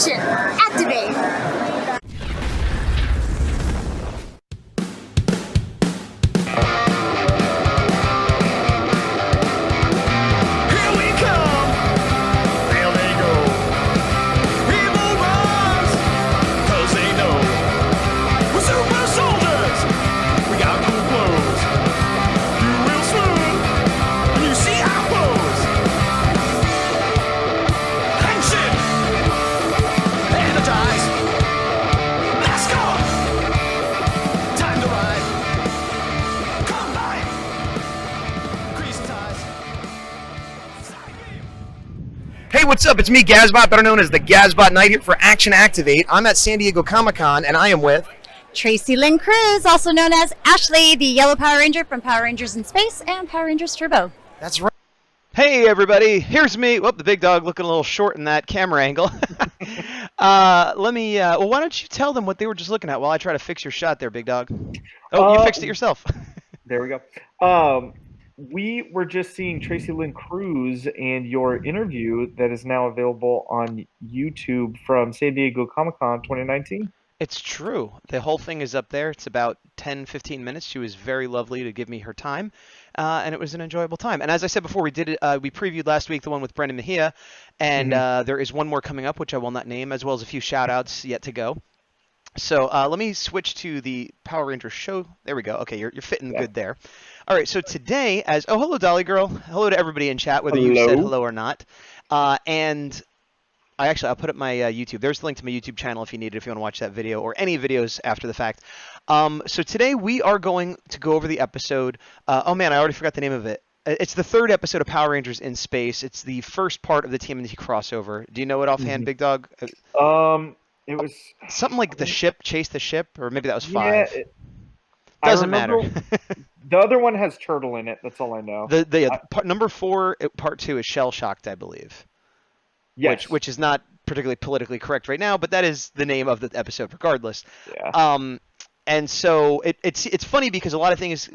Action! Activate! Hey, what's up? It's me, Gazbot, better known as the Gazbot Knight, here for Action Activate. I'm at San Diego Comic-Con, and I am with... Tracy Lynn Cruz, also known as Ashley, the Yellow Power Ranger from Power Rangers in Space and Power Rangers Turbo. That's right. Hey, everybody. Here's me. Whoop, the Bigdawg looking a little short in that camera angle. Well, why don't you tell them what they were just looking at while I try to fix your shot there, Bigdawg? Oh, you fixed it yourself. There we go. We were just seeing Tracy Lynn Cruz and your interview that is now available on YouTube from San Diego Comic-Con 2019. It's true. The whole thing is up there. It's about 10-15 minutes. She was very lovely to give me her time, and it was an enjoyable time. And as I said before, we previewed last week the one with Brendan Mejia, and there is one more coming up, which I will not name, as well as a few shout-outs yet to go. So let me switch to the Power Rangers show. There we go. Okay, you're fitting good there. All right, so today, hello, Dolly Girl. Hello to everybody in chat, whether you said hello or not. And I'll put up my YouTube. There's the link to my YouTube channel if you need it, if you want to watch that video or any videos after the fact. So today we are going to go over the episode. Oh, man, I already forgot the name of it. It's the third episode of Power Rangers in Space. It's the first part of the TMNT crossover. Do you know it offhand, Bigdawg? It was something like the ship, Chase the Ship, or maybe that was 5. Yeah, Doesn't matter. The other one has Turtle in it. That's all I know. Number 4, part 2 is Shell Shocked, I believe. Yes. Which is not particularly politically correct right now, but that is the name of the episode regardless. Yeah. And so it's funny because a lot of things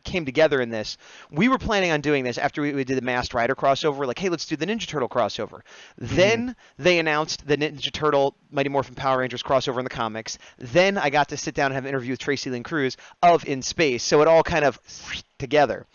came together in this. We were planning on doing this after we did the Masked Rider crossover. We're like, hey, let's do the Ninja Turtle crossover. Then they announced the Ninja Turtle Mighty Morphin Power Rangers crossover in the comics. Then I got to sit down and have an interview with Tracy Lynn Cruz of In Space. So it all kind of together.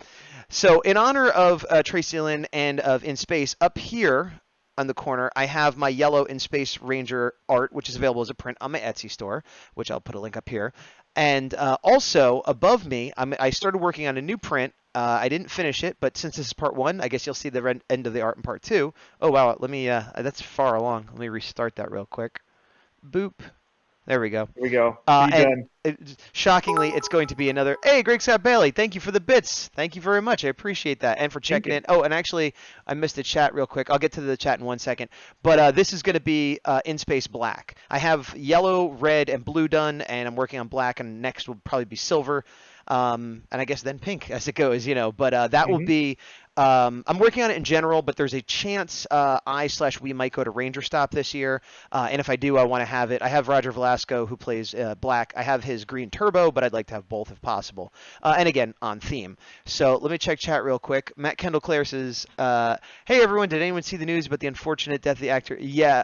So in honor of Tracy Lynn and of In Space, up here on the corner, I have my yellow In Space Ranger art, which is available as a print on my Etsy store, which I'll put a link up here. And also, above me, I started working on a new print. I didn't finish it, but since this is part 1, I guess you'll see the end of the art in part 2. Oh, wow. Let me, that's far along. Let me restart that real quick. Boop. There we go. Here we go. Shockingly, it's going to be another. Hey, Greg Scott Bailey, thank you for the bits. Thank you very much. I appreciate that, and for checking in. Oh, and actually, I missed the chat real quick. I'll get to the chat in 1 second. But this is going to be In Space Black. I have yellow, red, and blue done, and I'm working on black, and next will probably be silver. And I guess then pink as it goes, But that will be. I'm working on it in general, but there's a chance we might go to Ranger Stop this year. And if I do, I want to have it. I have Roger Velasco, who plays Black. I have his green turbo, but I'd like to have both if possible. And again, on theme. So let me check chat real quick. Matt Kendall Clare says, hey, everyone, did anyone see the news about the unfortunate death of the actor? Yeah.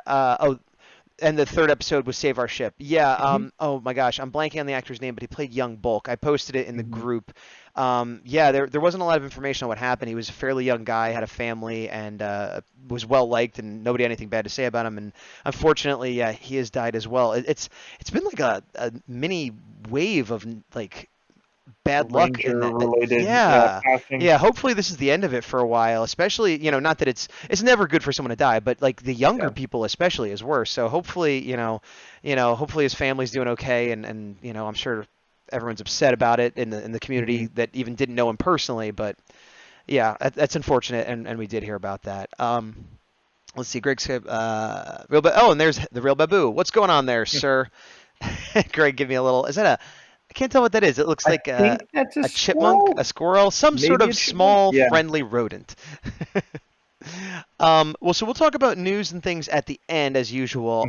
And the third episode was Save Our Ship. Yeah. Oh, my gosh. I'm blanking on the actor's name, but he played Young Bulk. I posted it in the group. There wasn't a lot of information on what happened. He was a fairly young guy, had a family, and was well-liked, and nobody had anything bad to say about him. And unfortunately, he has died as well. It's been like a mini wave of, like, bad luck in that. Related, yeah. Hopefully this is the end of it for a while. Especially, not that it's never good for someone to die, but like the younger people especially is worse. So hopefully, hopefully his family's doing okay, and I'm sure everyone's upset about it in the community that even didn't know him personally. But yeah, that's unfortunate, and we did hear about that. Let's see, Greg said, and there's the Real Babu. What's going on there, sir? Greg, give me a little. Is that a? I can't tell what that is. It looks like a chipmunk, a squirrel, some sort of small, friendly rodent. So we'll talk about news and things at the end, as usual.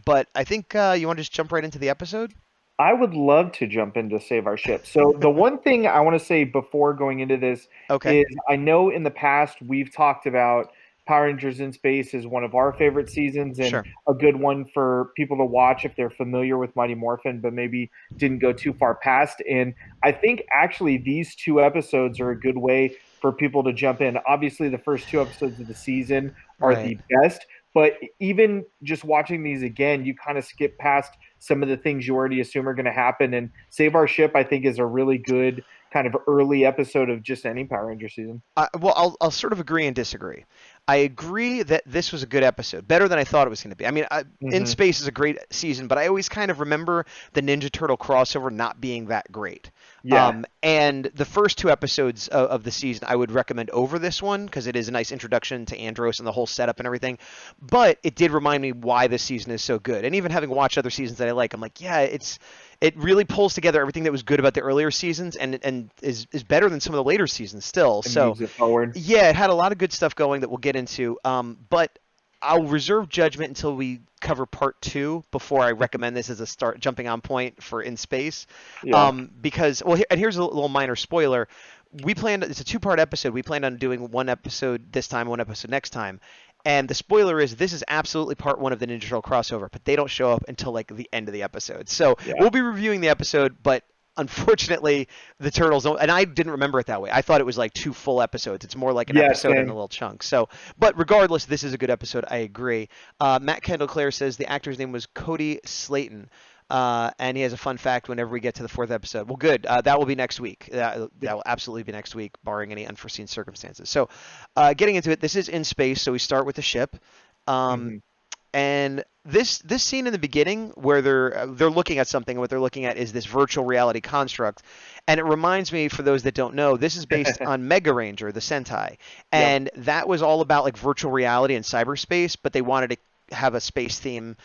But I think you want to just jump right into the episode? I would love to jump into Save Our Ship. So the one thing I want to say before going into this is I know in the past we've talked about Power Rangers in Space is one of our favorite seasons and Sure. a good one for people to watch if they're familiar with Mighty Morphin, but maybe didn't go too far past. And I think actually these 2 episodes are a good way for people to jump in. Obviously, the first 2 episodes of the season are Right. the best, but even just watching these again, you kind of skip past some of the things you already assume are going to happen. And Save Our Ship, I think, is a really good kind of early episode of just any Power Ranger season. Well, I'll sort of agree and disagree. I agree that this was a good episode, better than I thought it was going to be. I mean, In Space is a great season, but I always kind of remember the Ninja Turtle crossover not being that great. Yeah. And the first 2 episodes of the season I would recommend over this one because it is a nice introduction to Andros and the whole setup and everything. But it did remind me why this season is so good. And even having watched other seasons that I like, I'm like, yeah, it really pulls together everything that was good about the earlier seasons and is better than some of the later seasons still. And So moves it forward. yeah, it had a lot of good stuff going that we'll get into. But I'll reserve judgment until we cover part 2 before I recommend this as a jumping on point for In Space. Yeah. Because and here's a little minor spoiler. It's a 2-part episode. We planned on doing 1 episode this time, 1 episode next time. And the spoiler is this is absolutely part 1 of the Ninja Turtle crossover, but they don't show up until like the end of the episode. So we'll be reviewing the episode, but unfortunately the Turtles don't, and I didn't remember it that way. I thought it was like 2 full episodes. It's more like an episode in a little chunk. So, but regardless, this is a good episode. I agree. Matt Kendall Clare says the actor's name was Cody Slayton. And he has a fun fact whenever we get to the 4th episode. Well, good. That will be next week. That will absolutely be next week, barring any unforeseen circumstances. So, getting into it, this is In Space, so we start with the ship. And this scene in the beginning where they're looking at something, and what they're looking at is this virtual reality construct. And it reminds me, for those that don't know, this is based on Mega Ranger, the Sentai. And that was all about like virtual reality and cyberspace, but they wanted to have a space theme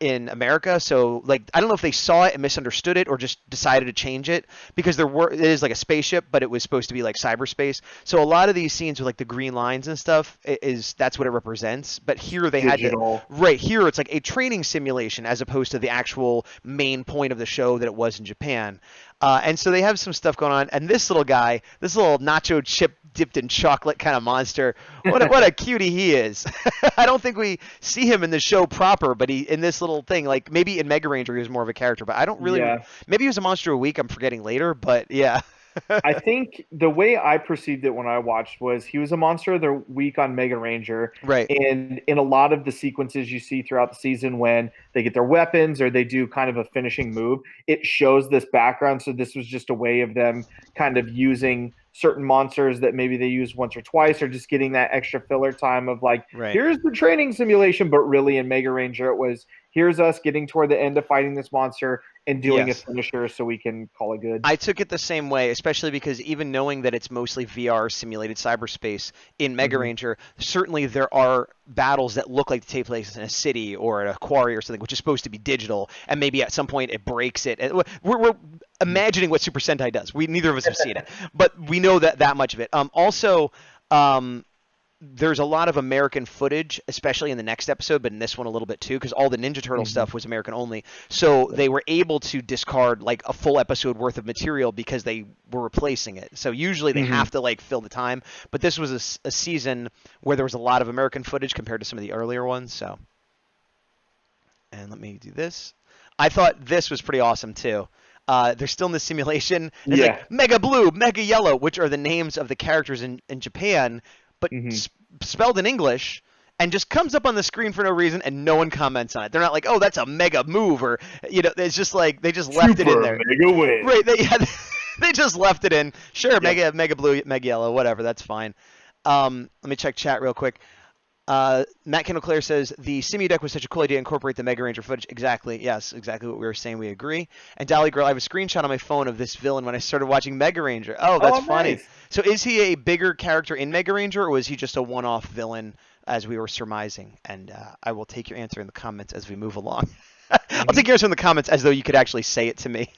in America. So like I don't know if they saw it and misunderstood it or just decided to change it, because it is like a spaceship, but it was supposed to be like cyberspace. So a lot of these scenes with like the green lines and stuff that's what it represents. But here they Digital. had to, right here it's like a training simulation as opposed to the actual main point of the show that it was in Japan. And so they have some stuff going on, and this little guy, this little nacho chip dipped in chocolate kind of monster, what a cutie he is. I don't think we see him in the show proper, but in this little thing, like maybe in Mega Ranger he was more of a character, but I don't really. Maybe he was a monster a week. I'm forgetting later, but yeah. I think the way I perceived it when I watched was he was a monster of the week on Mega Ranger. Right. And in a lot of the sequences you see throughout the season when they get their weapons or they do kind of a finishing move, it shows this background. So this was just a way of them kind of using certain monsters that maybe they use once or twice, or just getting that extra filler time of like, here's the training simulation. But really in Mega Ranger, it was, here's us getting toward the end of fighting this monster and doing a finisher so we can call it good. I took it the same way, especially because even knowing that it's mostly VR simulated cyberspace in Mega Ranger, certainly there are battles that look like they take place in a city or at a quarry or something, which is supposed to be digital, and maybe at some point it breaks it. We're imagining what Super Sentai does. Neither of us have seen it, but we know that much of it. Also, there's a lot of American footage, especially in the next episode, but in this one a little bit too, because all the Ninja Turtle stuff was American only. So they were able to discard like a full episode worth of material because they were replacing it. So usually they have to like fill the time, but this was a season where there was a lot of American footage compared to some of the earlier ones. So, and let me do this. I thought this was pretty awesome too. They're still in the simulation. It's like Mega Blue, Mega Yellow, which are the names of the characters in Japan, but spelled in English, and just comes up on the screen for no reason, and no one comments on it. They're not like, oh, that's a mega move, or, it's just like, they just left it in there. Mega win. Right, they just left it in. Sure, Mega Blue, Mega Yellow, whatever, that's fine. Let me check chat real quick. Matt Kendall Clare says the Simu deck was such a cool idea to incorporate the Mega Ranger footage. Exactly. Yes, exactly what we were saying. We agree. And Dolly Girl, I have a screenshot on my phone of this villain when I started watching Mega Ranger. Oh, that's funny. Nice. So is he a bigger character in Mega Ranger, or was he just a one-off villain as we were surmising? And I will take your answer in the comments as we move along. I'll take your answer in the comments as though you could actually say it to me.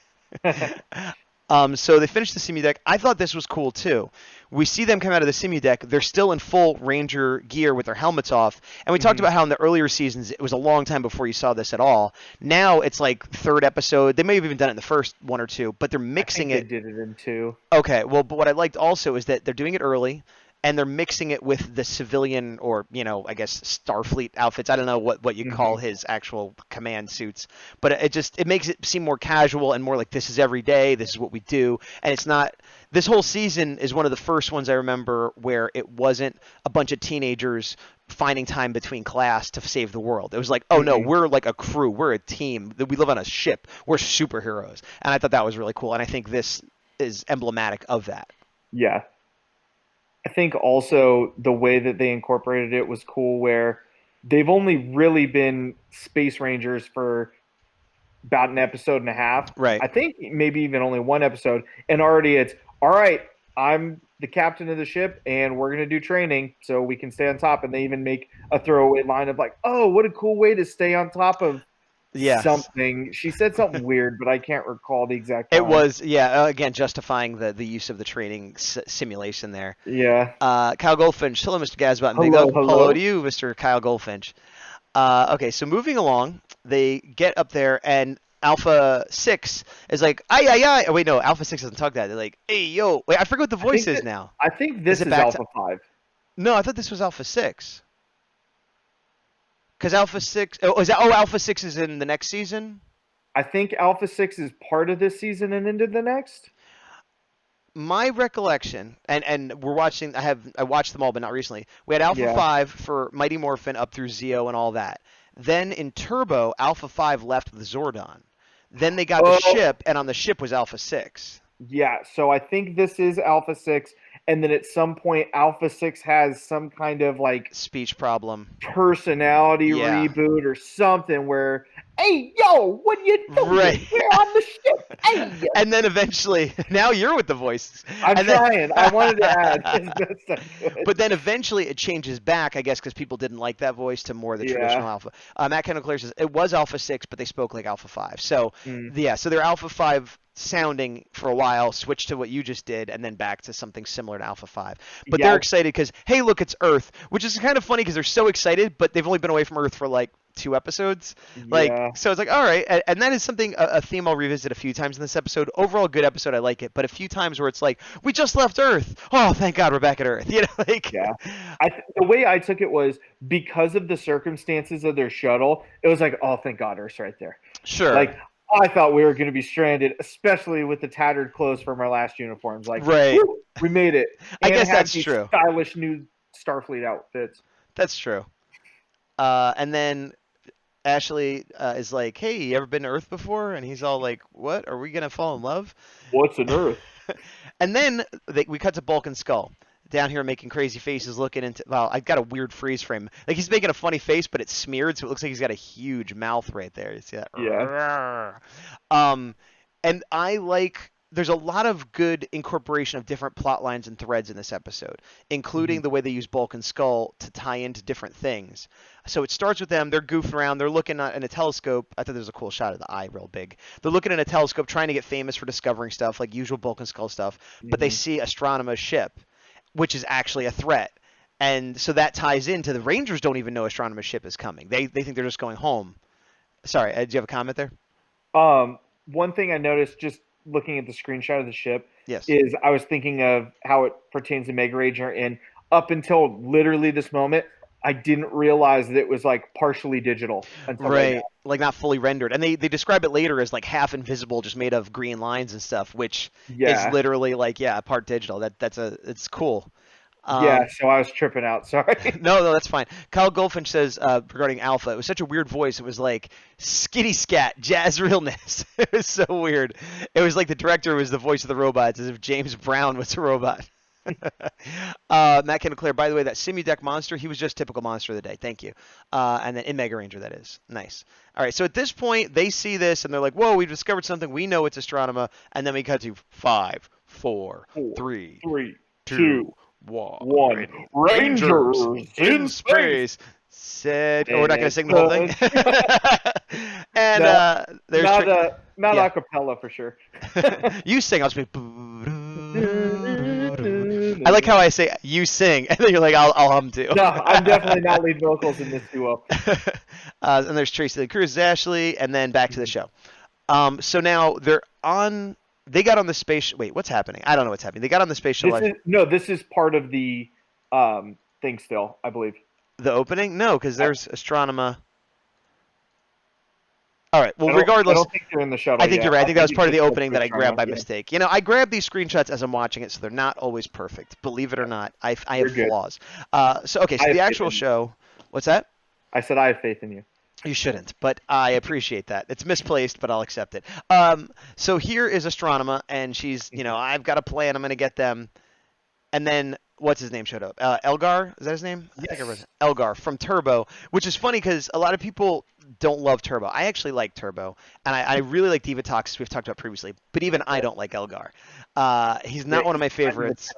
So they finished the Simu deck. I thought this was cool too. We see them come out of the Simu deck. They're still in full Ranger gear with their helmets off. And we talked about how in the earlier seasons it was a long time before you saw this at all. Now it's like 3rd episode. They may have even done it in the first 1 or 2, but they're mixing it. They did it in 2. Okay, well, but what I liked also is that they're doing it early. and they're mixing it with the civilian or, I guess Starfleet outfits. I don't know what you call his actual command suits, but it makes it seem more casual and more like this is every day, this is what we do, and it's not. This whole season is one of the first ones I remember where it wasn't a bunch of teenagers finding time between class to save the world. It was like, oh no, we're like a crew, we're a team, we live on a ship, we're superheroes, and I thought that was really cool, and I think this is emblematic of that. Yeah. I think also the way that they incorporated it was cool, where they've only really been Space Rangers for about an episode and a half. Right. I think maybe even only one episode, and already it's, all right, I'm the captain of the ship and we're going to do training so we can stay on top. And they even make a throwaway line of like, oh, what a cool way to stay on top of something. She said something weird, but I can't recall the exact line. It was, again, justifying the use of the training simulation there. Yeah. Kyle Goldfinch. Hello, Mr. Gazbot. Hello to you, Mr. Kyle Goldfinch. Okay, so moving along, they get up there, and Alpha 6 is like, ay. Oh, wait, no, Alpha 6 doesn't talk that. They're like, hey, yo. Wait, I forget what the voice is now. I think this is Alpha 5. No, I thought this was Alpha 6. Because Alpha 6... Alpha 6 is in the next season? I think Alpha 6 is part of this season and into the next. My recollection, and we're watching... I watched them all, but not recently. We had Alpha 5 for Mighty Morphin up through Zeo and all that. Then in Turbo, Alpha 5 left with Zordon. Then they got the ship, and on the ship was Alpha 6. Yeah, so I think this is Alpha 6, and then at some point Alpha 6 has some kind of like speech problem, personality reboot or something where, hey, yo, what are you doing? Right. We're on the ship. Hey. And then eventually, now you're with the voice. I'm trying. I wanted to add as best I could. But then eventually it changes back, I guess, because people didn't like that voice to more the traditional Alpha. Matt Kendall Clare says it was Alpha 6, but they spoke like Alpha 5. So, so they're Alpha 5 sounding for a while, switch to what you just did, and then back to something similar to Alpha 5. But they're excited because, hey, look, it's Earth, which is kind of funny because they're so excited, but they've only been away from Earth for like 2 episodes. So it's like, all right. And that is something, a theme I'll revisit a few times in this episode. Overall, good episode. I like it. But a few times where it's like, we just left Earth. Oh, thank God we're back at Earth. The way I took it was because of the circumstances of their shuttle, it was like, oh, thank God Earth's right there. Sure. Like, I thought we were going to be stranded, especially with the tattered clothes from our last uniforms. Like, woo, we made it. I guess that's true. Stylish new Starfleet outfits. That's true. And then Ashley is like, hey, you ever been to Earth before? And he's all like, what? Are we going to fall in love? What's an Earth? And then we cut to Bulk and Skull. Down here making crazy faces, looking into... Well, I've got a weird freeze frame. Like, he's making a funny face, but it's smeared, so it looks like he's got a huge mouth right there. You see that? Yeah. And I like... There's a lot of good incorporation of different plot lines and threads in this episode, including the way they use Bulk and Skull to tie into different things. So it starts with them. They're goofing around. They're looking in a telescope. I thought there was a cool shot of the eye real big. They're looking in a telescope, trying to get famous for discovering stuff, like usual Bulk and Skull stuff. But they see Astronema's ship, which is actually a threat. And so that ties into the Rangers don't even know Astronema's ship is coming. They think they're just going home. Sorry, do you have a comment there? One thing I noticed just looking at the screenshot of the ship is I was thinking of how it pertains to Mega Ranger, and up until literally this moment, I didn't realize that it was like partially digital. Right, like not fully rendered. And they describe it later as like half invisible, just made of green lines and stuff, which is literally like, part digital. It's cool. So I was tripping out. Sorry. No, that's fine. Kyle Goldfinch says regarding Alpha, it was such a weird voice. It was like skitty scat, jazz realness. It was so weird. It was like the director was the voice of the robots, as if James Brown was a robot. Matt Kendall Clare, by the way, that Simudeck monster, he was just typical monster of the day. Thank you. And then in Mega Ranger, that is. Nice. All right, so at this point, they see this, and they're like, whoa, we've discovered something. We know it's Astronema. And then we cut to 5, 4, 3, 2, 1. Rangers in space. Said, we're not going to sing the whole thing. And there's not a cappella for sure. You sing, I'll just be. I like how I say you sing, and then you're like, I'll hum too. No, I'm definitely not lead vocals in this duo. And there's Tracy Lee Cruz, Ashley, and then back to the show. So now they're they got on the space. Wait, what's happening? I don't know what's happening. They got on the space shuttle. This is part of the thing still, I believe. The opening? No, because there's Astronema. All right. Well, I regardless, don't think they're in the shuttle I think yet. you're right. I think that was part of the it's opening that I grabbed by yeah. mistake. You know, I grab these screenshots as I'm watching it, so they're not always perfect. Believe it or not, I have good. flaws. So the actual show. What's that? I said I have faith in you. You shouldn't, but I appreciate that. It's misplaced, but I'll accept it. So here is Astronema, and she's, I've got a plan. I'm going to get them. And then, what's his name showed up? Elgar? Is that his name? Yes. I think it was Elgar from Turbo, which is funny because a lot of people don't love Turbo. I actually like Turbo, and I really like Divatox, we've talked about previously, but even I don't like Elgar. He's not one of my favorites.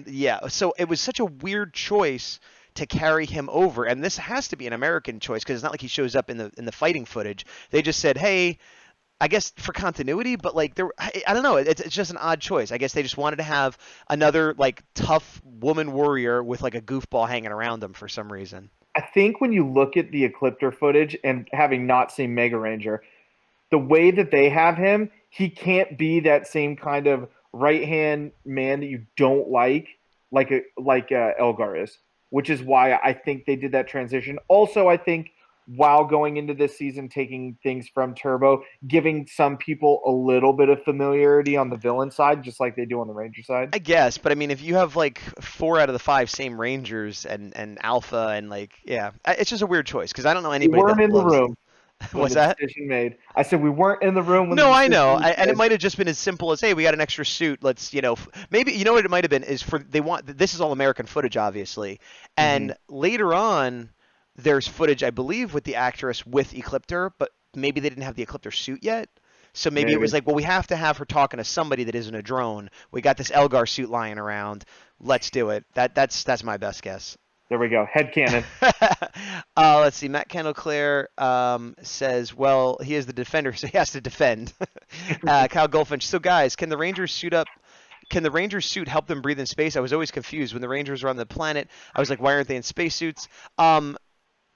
Yeah, so it was such a weird choice to carry him over, and this has to be an American choice because it's not like he shows up in the fighting footage. They just said, hey, I guess for continuity, but I don't know, it's just an odd choice. I guess they just wanted to have another tough woman warrior with a goofball hanging around them for some reason. I think when you look at the Ecliptor footage and having not seen Mega Ranger, the way that they have him, he can't be that same kind of right-hand man that you don't like Elgar is, which is why I think they did that transition. Also, I think while going into this season, taking things from Turbo, giving some people a little bit of familiarity on the villain side, just like they do on the Ranger side. I guess, but I mean, if you have 4 out of the 5 same Rangers and Alpha and it's just a weird choice because I don't know anybody. We weren't in the room. What's that? Decision made. I said we weren't in the room. When no, I know, and it might have just been as simple as, hey, we got an extra suit. Let's, maybe what it might have been is this is all American footage, obviously, and later on. There's footage, I believe, with the actress with Ecliptor, but maybe they didn't have the Ecliptor suit yet. So maybe it was we have to have her talking to somebody that isn't a drone. We got this Elgar suit lying around. Let's do it. That's my best guess. There we go. Headcanon. Let's see. Matt Kendall-Clare says, well, he is the defender, so he has to defend. Kyle Goldfinch. So, guys, can the Rangers suit up? Can the Rangers suit help them breathe in space? I was always confused. When the Rangers were on the planet, I was like, why aren't they in spacesuits?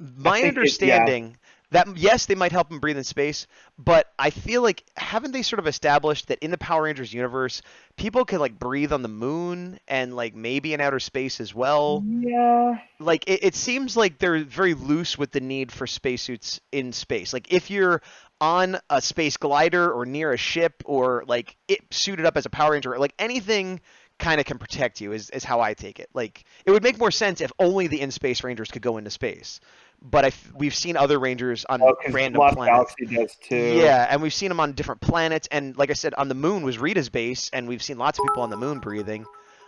My understanding that, yes, they might help them breathe in space, but I feel like, haven't they sort of established that in the Power Rangers universe, people can breathe on the moon and maybe in outer space as well? Yeah. It seems like they're very loose with the need for spacesuits in space. If you're on a space glider or near a ship or it suited up as a Power Ranger, anything kind of can protect you is how I take it. It would make more sense if only the in-space Rangers could go into space. But we've seen other Rangers on random planets. Galaxy does too. Yeah, and we've seen them on different planets. And like I said, on the moon was Rita's base, and we've seen lots of people on the moon breathing.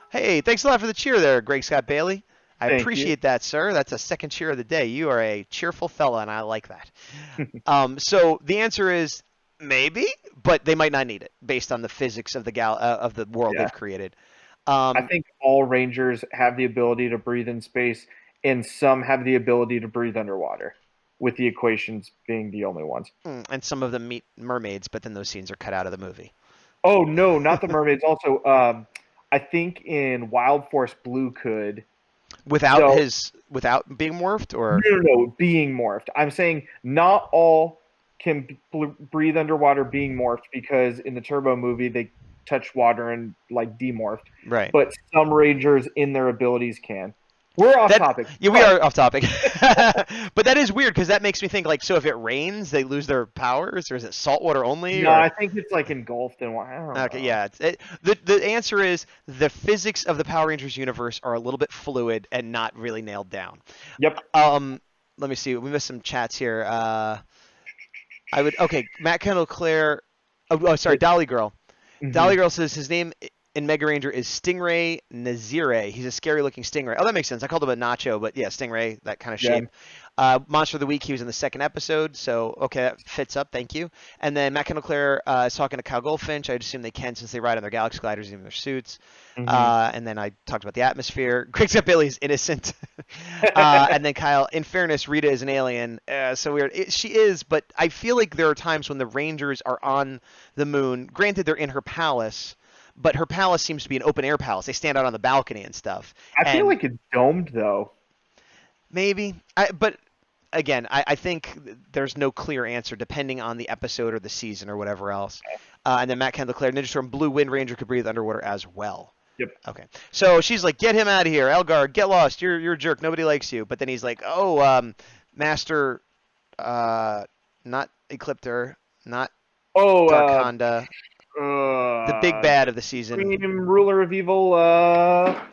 Hey, thanks a lot for the cheer there, Greg Scott Bailey. I appreciate that, sir. That's a second cheer of the day. You are a cheerful fella, and I like that. So the answer is maybe, but they might not need it based on the physics of the world they've created. I think all Rangers have the ability to breathe in space, and some have the ability to breathe underwater, with the equations being the only ones. And some of them meet mermaids, but then those scenes are cut out of the movie. Oh, no, not the mermaids. Also, I think in Wild Force Blue could. Without being morphed? Or No, being morphed. I'm saying not all can breathe underwater being morphed, because in the Turbo movie, they touch water and demorphed. Right. But some Rangers in their abilities can. We're off topic. Yeah, we are off topic. But that is weird because that makes me think so if it rains, they lose their powers, or is it salt water only? No, I think it's engulfed in water. I don't know. Okay, yeah. The answer is the physics of the Power Rangers universe are a little bit fluid and not really nailed down. Yep. Let me see. We missed some chats here. Matt Kendall-Clare. Oh, sorry, Dolly Girl. Mm-hmm. Dolly Girl says his name in Mega Ranger is Stingray Nazire. He's a scary-looking stingray. Oh, that makes sense. I called him a nacho, but yeah, Stingray, that kind of shape. Monster of the Week, he was in the second episode, so okay, that fits up. Thank you. And then Matt Kendall-Clare is talking to Kyle Goldfinch. I assume they can since they ride on their Galaxy Gliders, even their suits. Mm-hmm. And then I talked about the atmosphere. Greg Scott Bailey is innocent. And then Kyle, in fairness, Rita is an alien. So weird. She is, but I feel like there are times when the Rangers are on the moon. Granted, they're in her palace. But her palace seems to be an open-air palace. They stand out on the balcony and stuff. I feel like it's domed, though. Maybe. But, again, I think there's no clear answer depending on the episode or the season or whatever else. And then Matt Kendall-Clare, Ninja Storm Blue Wind Ranger could breathe underwater as well. Yep. Okay. So she's like, get him out of here, Elgar. Get lost. You're a jerk. Nobody likes you. But then he's like, oh, Master, not Ecliptor, not Oh, Darkonda, the big bad of the season. Supreme ruler of evil.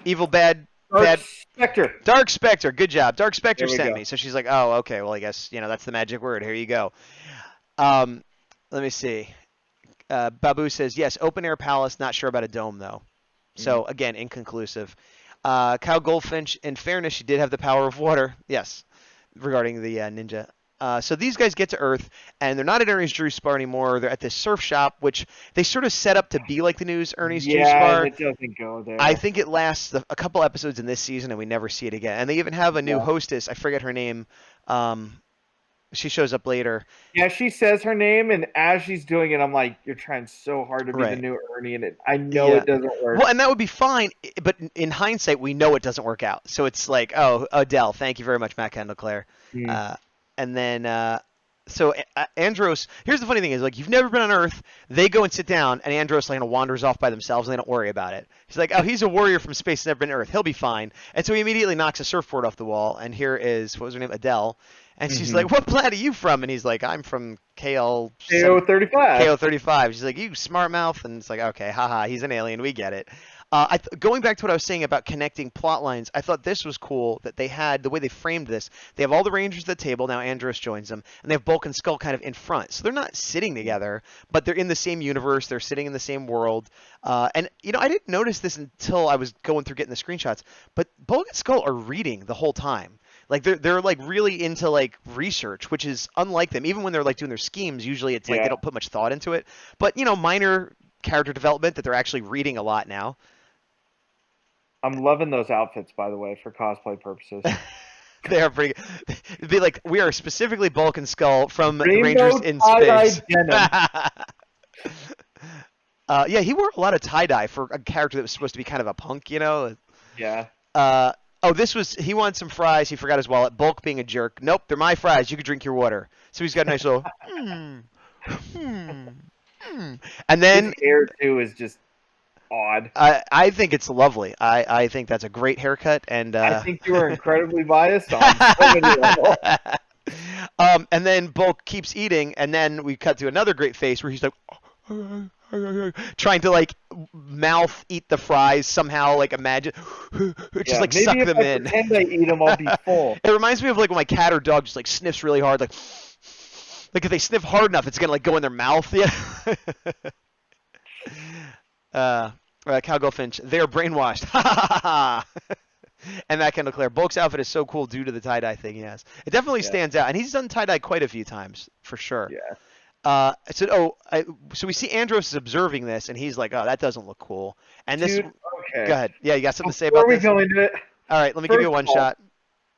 Evil bad. Dark Spectre. Dark Spectre. Good job. Dark Spectre There we sent go. me. So she's like, oh, okay. Well, I guess that's the magic word. Here you go. Let me see. Babu says yes. Open air palace. Not sure about a dome though. So again, inconclusive. Cow Goldfinch. In fairness, she did have the power of water. Yes, regarding the ninja. So these guys get to Earth, and they're not at Ernie's Juice Bar anymore. They're at this surf shop, which they sort of set up to be like the news Ernie's Juice Bar. Yeah, it doesn't go there. I think it lasts a couple episodes in this season, and we never see it again. And they even have a new hostess. I forget her name. She shows up later. Yeah, she says her name, and as she's doing it, I'm like, you're trying so hard to be the new Ernie, and I know it doesn't work. Well, and that would be fine, but in hindsight, we know it doesn't work out. So it's like, oh, Adele, thank you very much, Matt Kendall Clare. And then, so Andros, here's the funny thing is, like, you've never been on Earth. They go and sit down, and Andros like wanders off by themselves, and they don't worry about it. He's like, oh, he's a warrior from space, never been on Earth. He'll be fine. And so he immediately knocks a surfboard off the wall, and here is, what was her name, Adele. And she's like, what planet are you from? And he's like, I'm from KO35. KO35. She's like, you smart mouth. And it's like, okay, haha, he's an alien. We get it. Going back to what I was saying about connecting plot lines, I thought this was cool that they had, the way they framed this, they have all the Rangers at the table, now Andros joins them, and they have Bulk and Skull kind of in front. So they're not sitting together, but they're in the same universe, they're sitting in the same world. And, I didn't notice this until I was going through getting the screenshots, but Bulk and Skull are reading the whole time. Like they're like really into like research, which is unlike them. Even when they're like doing their schemes, usually it's like they don't put much thought into it. But minor character development that they're actually reading a lot now. I'm loving those outfits, by the way, for cosplay purposes. They are pretty. It'd be like, we are specifically Bulk and Skull from Rainbow Rangers in Space. Denim. Yeah, he wore a lot of tie-dye for a character that was supposed to be kind of a punk, Yeah. Oh, he wanted some fries. He forgot his wallet. Bulk being a jerk. Nope, they're my fries. You can drink your water. So he's got a nice little. And then his hair too is just odd. I think it's lovely. I think that's a great haircut, and I think you are incredibly biased on so many levels. And then Bulk keeps eating, and then we cut to another great face where he's like. Trying to like mouth eat the fries somehow, like imagine just like suck them in. Pretend I eat them, I'll be full. It reminds me of like when my cat or dog just like sniffs really hard, like if they sniff hard enough, it's gonna like go in their mouth. Yeah. Cow Goldfinch, they're brainwashed. And that Kendall Clare. Bulk's outfit is so cool due to the tie dye thing he has. It definitely stands out, and he's done tie dye quite a few times for sure. Yeah. I said, so we see Andros is observing this, and he's like, oh, that doesn't look cool. And this, okay. Go ahead. Yeah, you got something to say about this? Before we go into it, all right, let me give you a one shot.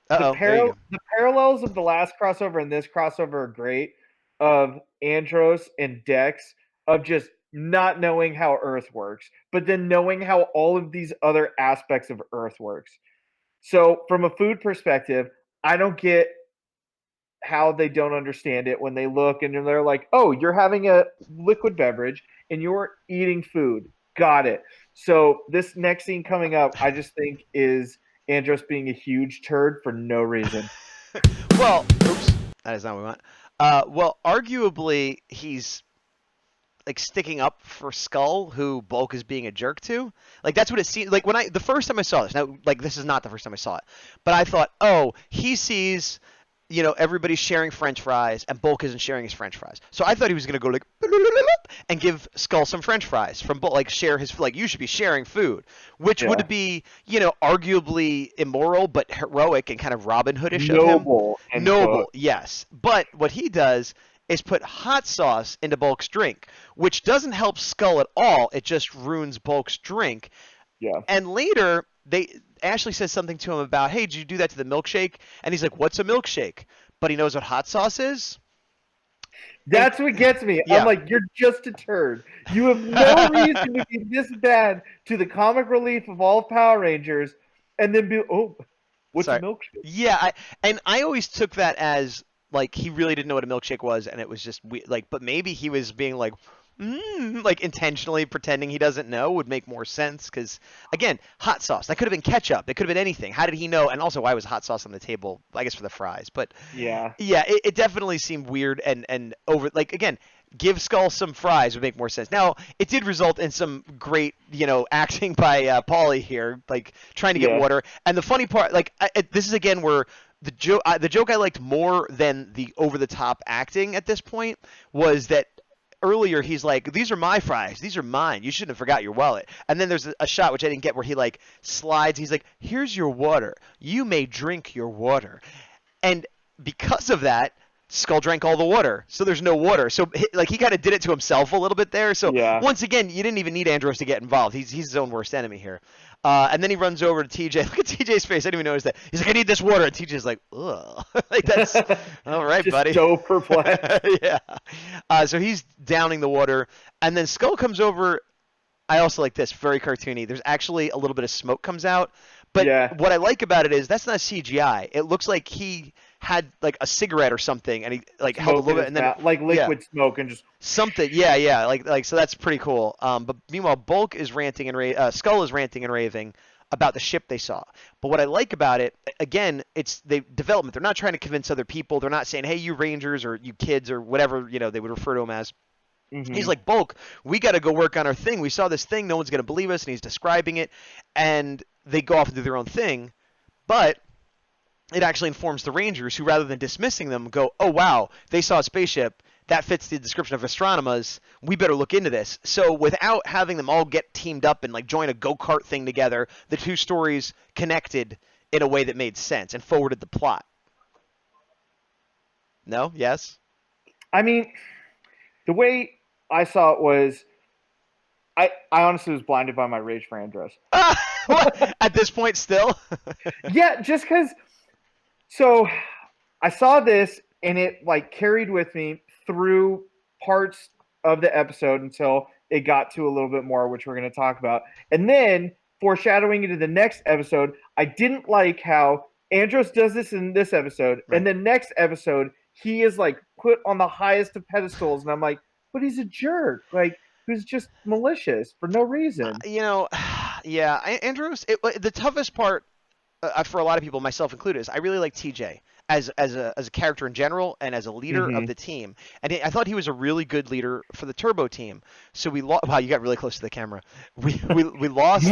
The parallels of the last crossover and this crossover are great. Of Andros and Dex, of just not knowing how Earth works, but then knowing how all of these other aspects of Earth works. So, from a food perspective, I don't get how they don't understand it when they look and they're like, oh, you're having a liquid beverage and you're eating food. Got it. So this next scene coming up, I just think is Andros being a huge turd for no reason. Well, oops, that is not what we want. Well, arguably he's like sticking up for Skull, who Bulk is being a jerk to. Like that's what it seems like the first time I saw this. Now, like this is not the first time I saw it, but I thought, oh, he sees. Everybody's sharing French fries, and Bulk isn't sharing his French fries. So I thought he was going to go like, and give Skull some French fries from Bulk, like share his, like you should be sharing food, which would be, arguably immoral, but heroic and kind of Robin Hoodish of him. Noble, yes. But what he does is put hot sauce into Bulk's drink, which doesn't help Skull at all. It just ruins Bulk's drink. Yeah. And later, Ashley says something to him about, hey, did you do that to the milkshake? And he's like, what's a milkshake? But he knows what hot sauce is. That's what gets me. Yeah. I'm like, you're just a turd. You have no reason to be this bad to the comic relief of all Power Rangers, and then be, what's a milkshake? Yeah, I always took that as like he really didn't know what a milkshake was, and it was just like, but maybe he was being like, like intentionally pretending he doesn't know would make more sense. Because again, hot sauce. That could have been ketchup. It could have been anything. How did he know? And also, why was hot sauce on the table? I guess for the fries. But Yeah. yeah, it definitely seemed weird and over. Like again, give Skull some fries would make more sense. Now, it did result in some great, acting by Paulie here, like trying to get Yeah. water. And the funny part, like this is again where the joke I liked more than the over the top acting at this point was that earlier he's like, these are my fries, these are mine, you shouldn't have forgot your wallet. And then there's a shot which I didn't get where he like slides, he's like, here's your water, you may drink your water. And because of that, Skull drank all the water, so there's no water. So like he kind of did it to himself a little bit there. So Yeah. once again, you didn't even need Andros to get involved. He's his own worst enemy here. And then he runs over to TJ. Look at TJ's face. I didn't even notice that. He's like, I need this water. And TJ's like, ugh. Like that's all right, Just buddy. so perplexed. Yeah. So he's downing the water, and then Skull comes over. I also like this, very cartoony. There's actually a little bit of smoke comes out, but Yeah. what I like about it is that's not CGI. It looks like he had like a cigarette or something, and he like held a Smoke little in bit, and his then mouth, like liquid smoke, and just something. Yeah, like so that's pretty cool. But meanwhile, Bulk is ranting and Skull is ranting and raving about the ship they saw. But what I like about it, again, it's the development. They're not trying to convince other people. They're not saying, hey, you Rangers or you kids or whatever they would refer to him as. mhm. He's like, Bulk, we got to go work on our thing. We saw this thing. No one's going to believe us. And he's describing it. And they go off and do their own thing. But it actually informs the Rangers who, rather than dismissing them, go, oh, wow, they saw a spaceship. That fits the description of astronomers. We better look into this. So without having them all get teamed up and like join a go-kart thing together, the two stories connected in a way that made sense and forwarded the plot. No? Yes? I mean, the way I saw it was, I honestly was blinded by my rage for Andros. What? At this point still? Yeah, just because. So I saw this and it like carried with me through parts of the episode until it got to a little bit more, which we're going to talk about. And then foreshadowing into the next episode, I didn't like how Andros does this in this episode. Right. And the next episode, he is like put on the highest of pedestals. And I'm like, but he's a jerk. Like, who's just malicious for no reason. Yeah, Andros, the toughest part for a lot of people, myself included, is I really like TJ as a character in general and as a leader of the team. And I thought he was a really good leader for the Turbo team. So we lost. Wow, you got really close to the camera. We lost.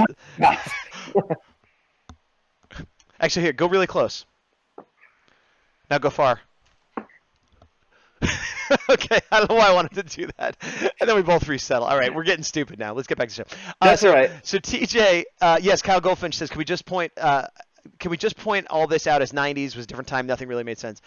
Actually, here, go really close. Now go far. Okay, I don't know why I wanted to do that. And then we both resettle. All right, we're getting stupid now. Let's get back to the show. That's all right. So TJ, yes, Kyle Goldfinch says, can we just point all this out as 90s was a different time? Nothing really made sense.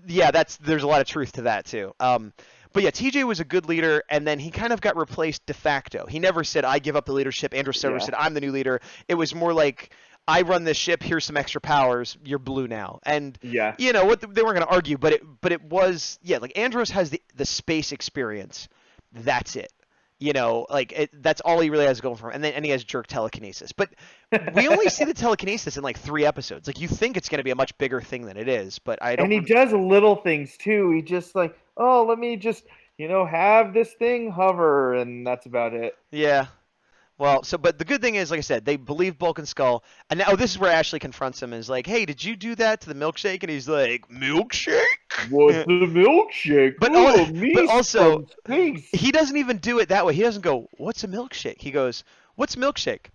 Yeah, there's a lot of truth to that too. But yeah, TJ was a good leader, and then he kind of got replaced de facto. He never said, I give up the leadership. Andros never said, I'm the new leader. It was more like, I run this ship. Here's some extra powers. You're blue now. And Yeah. they weren't going to argue, but it was like Andros has the space experience. That's it. That's all he really has going for him. And he has jerk telekinesis. But we only see the telekinesis in like 3 episodes. Like you think it's going to be a much bigger thing than it is, but I don't. And he does little things too. He just like, oh, let me just, have this thing hover, and that's about it. Yeah. Well, but the good thing is, like I said, they believe Bulk and Skull. And now this is where Ashley confronts him and is like, hey, did you do that to the milkshake? And he's like, milkshake? What's the milkshake? But also, he doesn't even do it that way. He doesn't go, what's a milkshake? He goes, what's milkshake?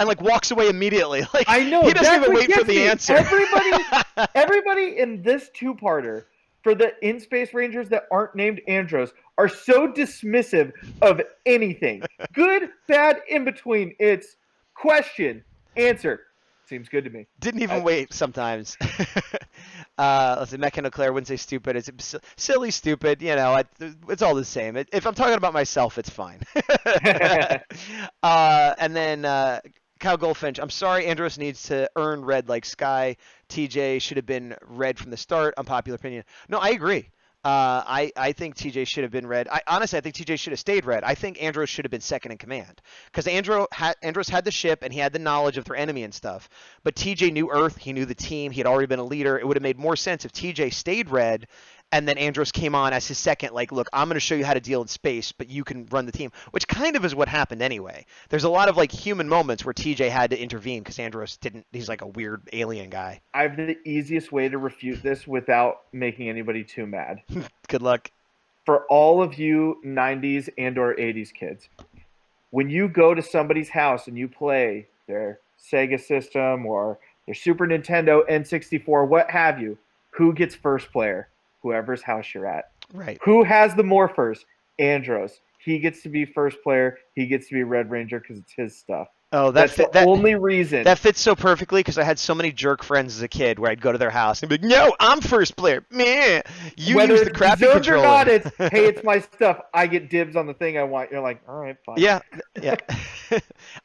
And like walks away immediately. Like I know. He doesn't that's even what wait for gets the me. answer. Everybody in this 2-parter for the in-space Rangers that aren't named Andros are so dismissive of anything. Good, bad, in between. It's question, answer. Seems good to me. Didn't even wait sometimes. Let's see, Mecca Claire wouldn't say stupid. It's silly, stupid. It's all the same. If I'm talking about myself, it's fine. And then Kyle Goldfinch, I'm sorry, Andros needs to earn red like Sky. TJ should have been red from the start. Unpopular opinion. No, I agree. I think TJ should have been red. Honestly, I think TJ should have stayed red. I think Andros should have been second in command because Andros had the ship and he had the knowledge of their enemy and stuff. But TJ knew Earth. He knew the team. He had already been a leader. It would have made more sense if TJ stayed red And then Andros came on as his second, like, look, I'm going to show you how to deal in space, but you can run the team, which kind of is what happened anyway. There's a lot of, like, human moments where TJ had to intervene because Andros didn't, he's like a weird alien guy. I have the easiest way to refute this without making anybody too mad. Good luck. For all of you 90s and or 80s kids, when you go to somebody's house and you play their Sega system or their Super Nintendo, N64, what have you, who gets first player? Whoever's house you're at. Right. Who has the Morphers? Andros. He gets to be first player. He gets to be Red Ranger because it's his stuff. Oh, that's the only reason. That fits so perfectly because I had so many jerk friends as a kid where I'd go to their house and be like, "No, I'm first player, man. You Whether use the crappy controller." Or not, it's hey, it's my stuff. I get dibs on the thing I want. You're like, all right, fine. Yeah.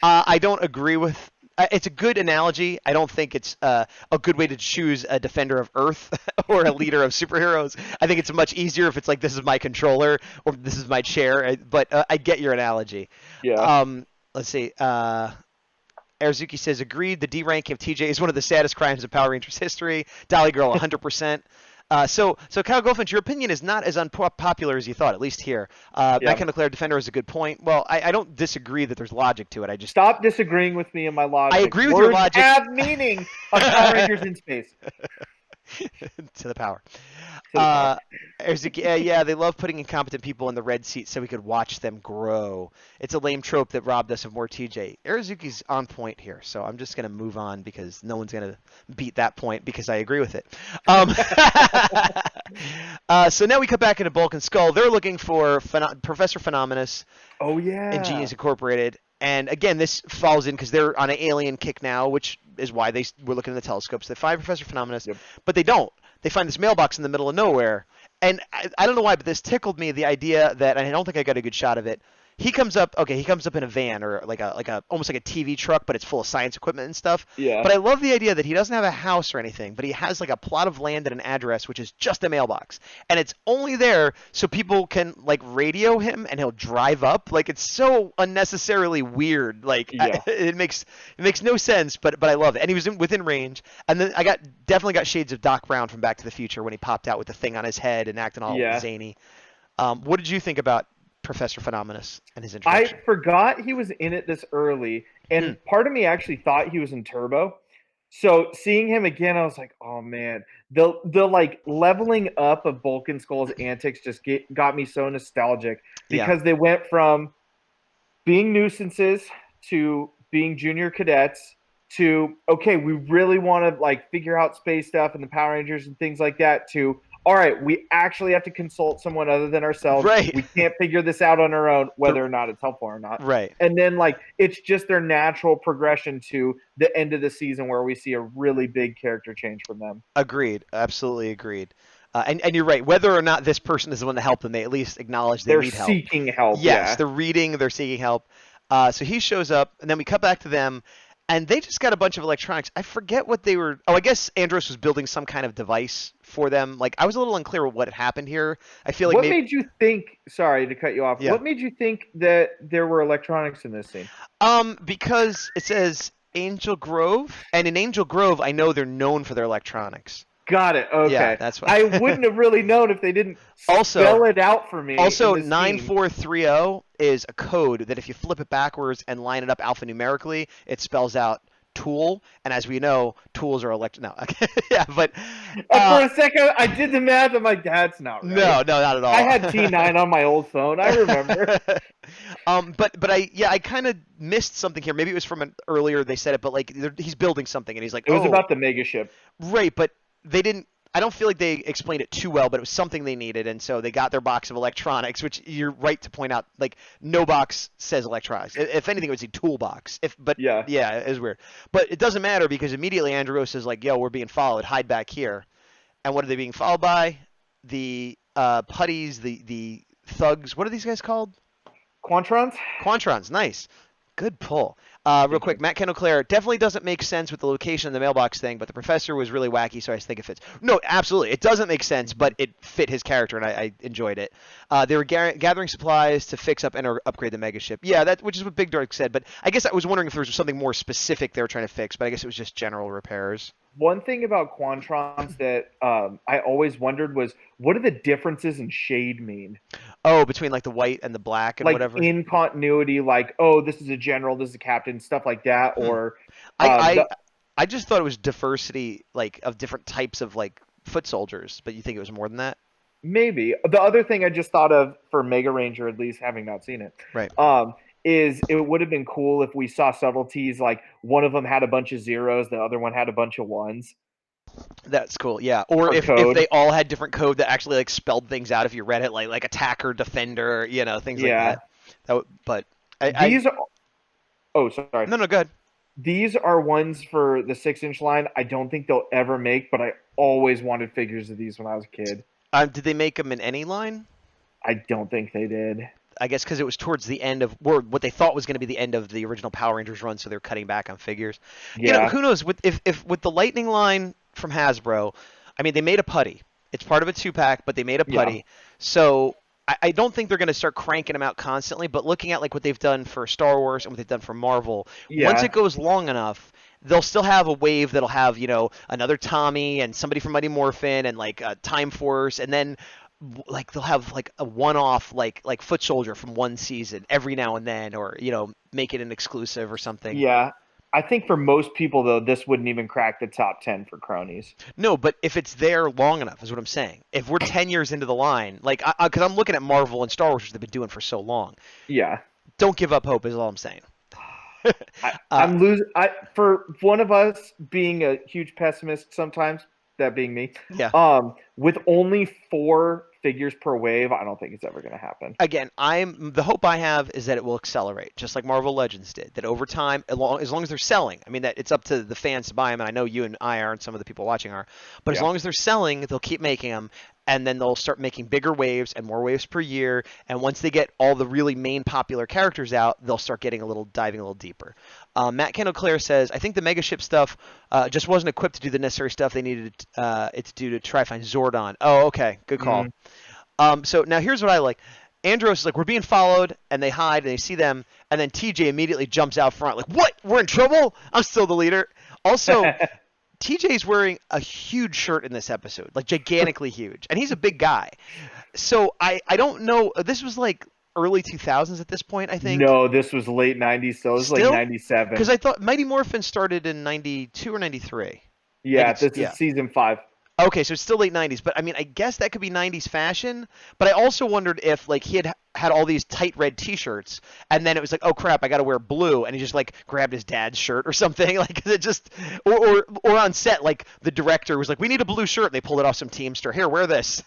I don't agree with. It's a good analogy. I don't think it's a good way to choose a defender of Earth or a leader of superheroes. I think it's much easier if it's like, this is my controller or this is my chair. But I get your analogy. Yeah. Let's see. Arazuki says, agreed. The D ranking of TJ is one of the saddest crimes in Power Rangers history. Dolly Girl, 100%. So Kyle Goldfinch, your opinion is not as unpopular as you thought, at least here. Mechanical Air Defender is a good point. Well, I don't disagree that there's logic to it. I just stop disagreeing with me and my logic. I agree with Words your logic. Have meaning on Power Rangers in space. To the power. Yeah, they love putting incompetent people in the red seat so we could watch them grow. It's a lame trope that robbed us of more TJ. Arazuki's on point here, so I'm just going to move on because no one's going to beat that point because I agree with it. So now we come back into Bulk and Skull. They're looking for Professor Phenomenus. Oh, yeah. And Genius Incorporated. And again, this falls in because they're on an alien kick now, which is why they were looking at the telescopes. They find Professor Phenomenus, but they don't. They find this mailbox in the middle of nowhere. And I don't know why, but this tickled me, the idea that, and I don't think I got a good shot of it. He comes up in a van or like a almost like a TV truck, but it's full of science equipment and stuff. Yeah. But I love the idea that he doesn't have a house or anything, but he has like a plot of land and an address, which is just a mailbox. And it's only there so people can like radio him and he'll drive up. Like, it's so unnecessarily weird. Like, it makes no sense, but I love it. And he was within range. And then I definitely got shades of Doc Brown from Back to the Future when he popped out with the thing on his head and acting all zany. What did you think about Professor Phenomenus and his introduction? I forgot he was in it this early, and part of me actually thought he was in Turbo. So seeing him again, I was like, oh man, the like leveling up of Bulk and Skull's antics just got me so nostalgic because they went from being nuisances to being junior cadets to, okay, we really want to like figure out space stuff and the Power Rangers and things like that, to, all right, we actually have to consult someone other than ourselves. Right. We can't figure this out on our own, whether or not it's helpful or not. Right. And then, like, it's just their natural progression to the end of the season where we see a really big character change from them. Agreed. Absolutely agreed. And you're right. Whether or not this person is the one to help them, they at least acknowledge they need help. They're seeking help. Yes, they're seeking help. So he shows up, and then we cut back to them. And they just got a bunch of electronics. I forget what they were. Oh, I guess Andros was building some kind of device for them. Like, I was a little unclear what had happened here. I feel like what made you think? Sorry to cut you off. Yeah. What made you think that there were electronics in this scene? Because it says Angel Grove, and in Angel Grove, I know they're known for their electronics. Got it. Okay. Yeah, that's why. I wouldn't have really known if they didn't spell it out for me. Also, 9430 is a code that if you flip it backwards and line it up alphanumerically, it spells out tool. And as we know, tools are No. Yeah, but for a second, I did the math. I'm like, that's not right. No, not at all. I had T9 on my old phone. I remember. But I kind of missed something here. Maybe it was from earlier. They said it, but like he's building something, and he's like, it was about the mega ship, right? But they didn't. I don't feel like they explained it too well, but it was something they needed, and so they got their box of electronics, which you're right to point out. Like, no box says electronics. If anything, it would say toolbox. Yeah, it is weird. But it doesn't matter because immediately Andros is like, "Yo, we're being followed. Hide back here." And what are they being followed by? The putties, the thugs. What are these guys called? Quantrons. Quantrons, nice. Good pull. Real quick, Matt Kendall Clare definitely doesn't make sense with the location of the mailbox thing, but the professor was really wacky, so I think it fits. No, absolutely, it doesn't make sense, but it fit his character, and I enjoyed it. They were gathering supplies to fix up and or upgrade the megaship. Yeah, which is what Bigdawg said, but I guess I was wondering if there was something more specific they were trying to fix, but I guess it was just general repairs. One thing about Quantrons that I always wondered was, what do the differences in shade mean? Oh, between like the white and the black and Like whatever. in continuity, like, oh, this is a general, this is a captain, stuff like that, or I just thought it was diversity, like of different types of like foot soldiers, but you think it was more than that? maybe. The other thing I just thought of for Mega Ranger, at least having not seen it, Right. is it would have been cool if we saw subtleties like one of them had a bunch of zeros, the other one had a bunch of ones. That's cool, yeah. Or if they all had different code that actually like spelled things out if you read it, like attacker, defender, things like that. But these are. Oh, sorry. No, go ahead. These are ones for the 6-inch line. I don't think they'll ever make, but I always wanted figures of these when I was a kid. Did they make them in any line? I don't think they did. I guess because it was towards the end of what they thought was going to be the end of the original Power Rangers run, so they're cutting back on figures. Yeah. Who knows? If with the Lightning line from Hasbro, I mean, they made a putty. It's part of a 2-pack, but they made a putty. Yeah. So I don't think they're going to start cranking them out constantly. But looking at like what they've done for Star Wars and what they've done for Marvel, once it goes long enough, they'll still have a wave that'll have another Tommy and somebody from Mighty Morphin and like Time Force, and then like they'll have like a one-off like foot soldier from one season every now and then, or make it an exclusive or something. Yeah. I think for most people, though, this wouldn't even crack the top 10 for cronies. No, but if it's there long enough is what I'm saying. If we're 10 years into the line, like, because I'm looking at Marvel and Star Wars, which they've been doing for so long. Yeah. Don't give up hope is all I'm saying. I'm losing. For one of us being a huge pessimist sometimes, that being me. Yeah. With only 4 figures per wave, I don't think it's ever going to happen. Again, the hope I have is that it will accelerate, just like Marvel Legends did. That over time, as long as they're selling, I mean, that it's up to the fans to buy them, and I know you and I are, and some of the people watching are. But as long as they're selling, they'll keep making them, and then they'll start making bigger waves and more waves per year. And once they get all the really main popular characters out, they'll start diving a little deeper. Matt Kendall Clare says, I think the Megaship stuff just wasn't equipped to do the necessary stuff they needed it to do to try to find Zordon. Oh, okay. Good call. So now here's what I like. Andros is like, we're being followed, and they hide, and they see them, and then TJ immediately jumps out front. Like, what? We're in trouble? I'm still the leader. Also, TJ's wearing a huge shirt in this episode, like gigantically huge, and he's a big guy. So I don't know. This was like early 2000s at this point, I think. No, this was late 90s, so it was like 97. Because I thought Mighty Morphin started in 92 or 93. Yeah, this is season 5. Okay, so it's still late 90s, but I mean, I guess that could be 90s fashion. But I also wondered if like he had all these tight red T-shirts, and then it was like, oh crap, I got to wear blue, and he just like grabbed his dad's shirt or something, like it just, or on set, like the director was like, we need a blue shirt, and they pulled it off some Teamster. Here, wear this.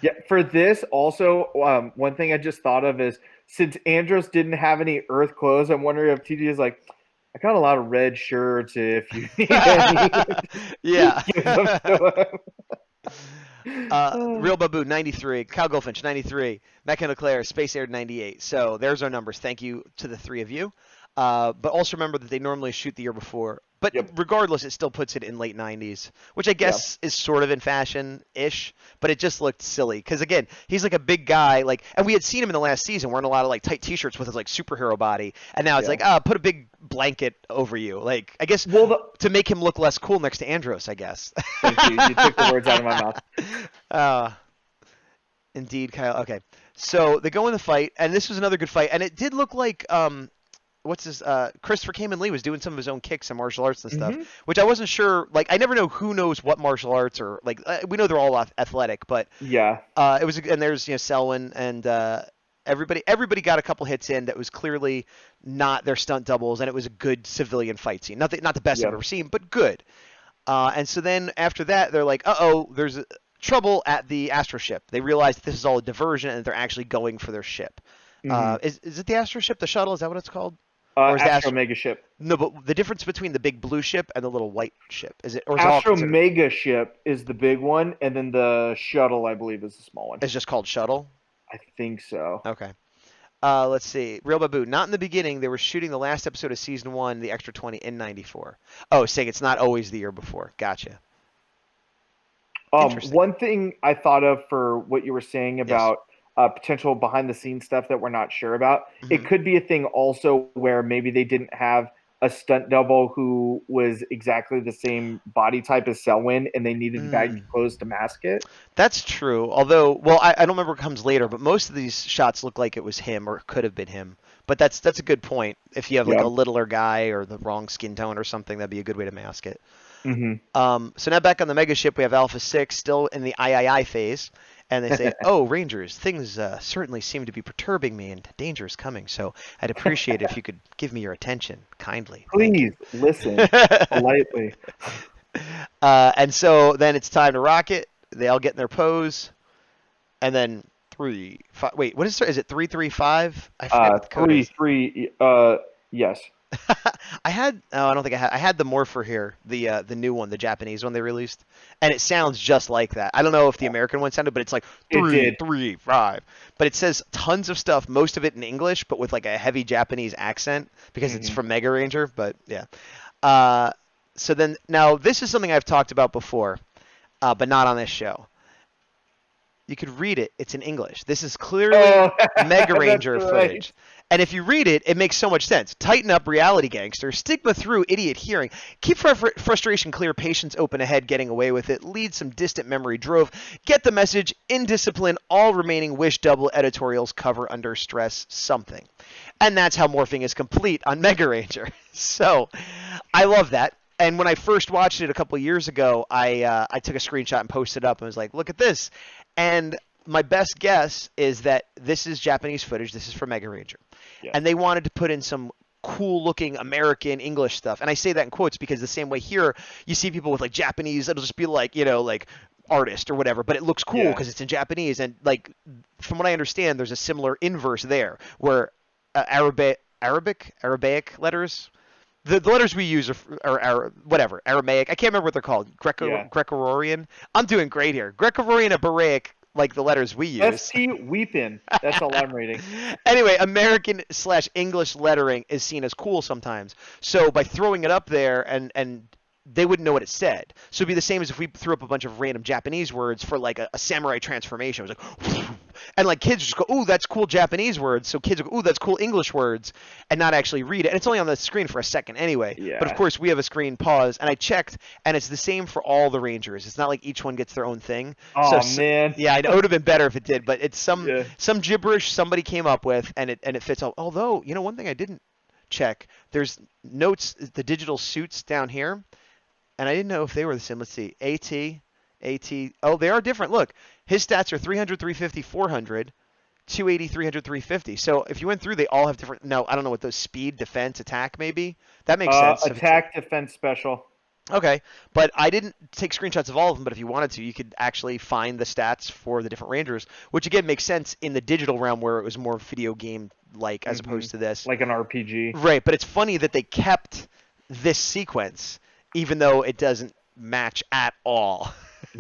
Yeah, for this also, one thing I just thought of is since Andros didn't have any Earth clothes, I'm wondering if TJ is like, I got a lot of red shirts if you need any. Yeah. Real Babu, 93. Kyle Goldfinch, 93. Matt Kendall Clare, Space Air, 98. So there's our numbers. Thank you to the 3 of you. But also remember that they normally shoot the year before. But regardless, it still puts it in late 90s, which I guess is sort of in fashion-ish, but it just looked silly. Because, again, he's like a big guy, and we had seen him in the last season wearing a lot of like tight T-shirts with his like superhero body, and now it's like, put a big blanket over you. Like, I guess to make him look less cool next to Andros, I guess. Thank you. You took the words out of my mouth. Indeed, Kyle. Okay. So they go in the fight, and this was another good fight, and it did look like Christopher Kamen Lee was doing some of his own kicks and martial arts and stuff, which I wasn't sure. Like, I never know who knows what martial arts or like we know they're all athletic, but it was. And there's Selwyn and everybody got a couple hits in that was clearly not their stunt doubles, and it was a good civilian fight scene. Not the best I've ever seen, but good. And so then after that, they're like, there's trouble at the Astro ship. They realize that this is all a diversion and they're actually going for their ship. Is it the Astro ship, the shuttle? Is that what it's called? Or is Astro Mega Ship. No, but the difference between the big blue ship and the little white ship, is it? Or is Astro Mega Ship is the big one, and then the shuttle, I believe, is the small one. It's just called shuttle? I think so. Okay. Let's see. Real Babu. Not in the beginning. They were shooting the last episode of season 1, the extra 20 in '94. Oh, saying it's not always the year before. Gotcha. Interesting. One thing I thought of for what you were saying about potential behind the scenes stuff that we're not sure about, it could be a thing also where maybe they didn't have a stunt double who was exactly the same body type as Selwyn, and they needed baggy clothes to mask it. That's true. Although, well, I don't remember what comes later, but most of these shots look like it was him or it could have been him. But that's a good point. If you have like a littler guy or the wrong skin tone or something, that'd be a good way to mask it. So now back on the mega ship, we have Alpha 6 still in the III phase. And they say, oh, Rangers, things certainly seem to be perturbing me and danger is coming. So I'd appreciate it if you could give me your attention kindly. Please listen politely. And so then it's time to rock it. They all get in their pose. And then 3, 5. Wait, what is it? Is it 335? I forget what the code is. 3. Yes. I don't think I had. I had the Morpher here, the new one, the Japanese one they released, and it sounds just like that. I don't know if the American one sounded, but it's like 3, 3, 5. But it says tons of stuff, most of it in English, but with like a heavy Japanese accent because it's from Mega Ranger. But yeah. So then now this is something I've talked about before, but not on this show. You could read it. It's in English. This is clearly Mega Ranger footage. And if you read it, it makes so much sense. Tighten up, reality gangster. Stigma through, idiot hearing. Keep frustration clear, patience open ahead, getting away with it. Lead some distant memory drove. Get the message, indiscipline, all remaining wish double editorials cover under stress something. And that's how morphing is complete on Mega Ranger. So I love that. And when I first watched it a couple of years ago, I took a screenshot and posted it up and was like, look at this. And my best guess is that this is Japanese footage. This is for Mega Ranger. Yeah. And they wanted to put in some cool-looking American English stuff. And I say that in quotes because the same way here, you see people with, like, Japanese, it'll just be like, you know, like, artist or whatever, but it looks cool because it's in Japanese. And, like, from what I understand, there's a similar inverse there where Arabic letters... The letters we use are whatever, Aramaic. I can't remember what they're called. Greco-Roman. I'm doing great here. Greco-Roman and Baraic, like the letters we use. ST Weepin. That's all I'm reading. Anyway, American/English lettering is seen as cool sometimes. So by throwing it up there and they wouldn't know what it said. So it'd be the same as if we threw up a bunch of random Japanese words for like a samurai transformation. It was like, and like kids just go, ooh, that's cool Japanese words. So kids go, ooh, that's cool English words, and not actually read it. And it's only on the screen for a second anyway. Yeah. But of course we have a screen pause, and I checked, and it's the same for all the Rangers. It's not like each one gets their own thing. Oh man. Yeah, I know it would have been better if it did, but it's some gibberish somebody came up with, and it fits all. Although, you know, one thing I didn't check, there's notes, the digital suits down here. And I didn't know if they were the same. Let's see. AT. Oh, they are different. Look, his stats are 300, 350, 400, 280, 300, 350. So if you went through, they all have different. No, I don't know what those speed, defense, attack maybe. That makes sense. Attack, defense, special. Okay, but I didn't take screenshots of all of them. But if you wanted to, you could actually find the stats for the different Rangers, which again makes sense in the digital realm where it was more video game like as opposed to this. Like an RPG. Right, but it's funny that they kept this sequence. Even though it doesn't match at all.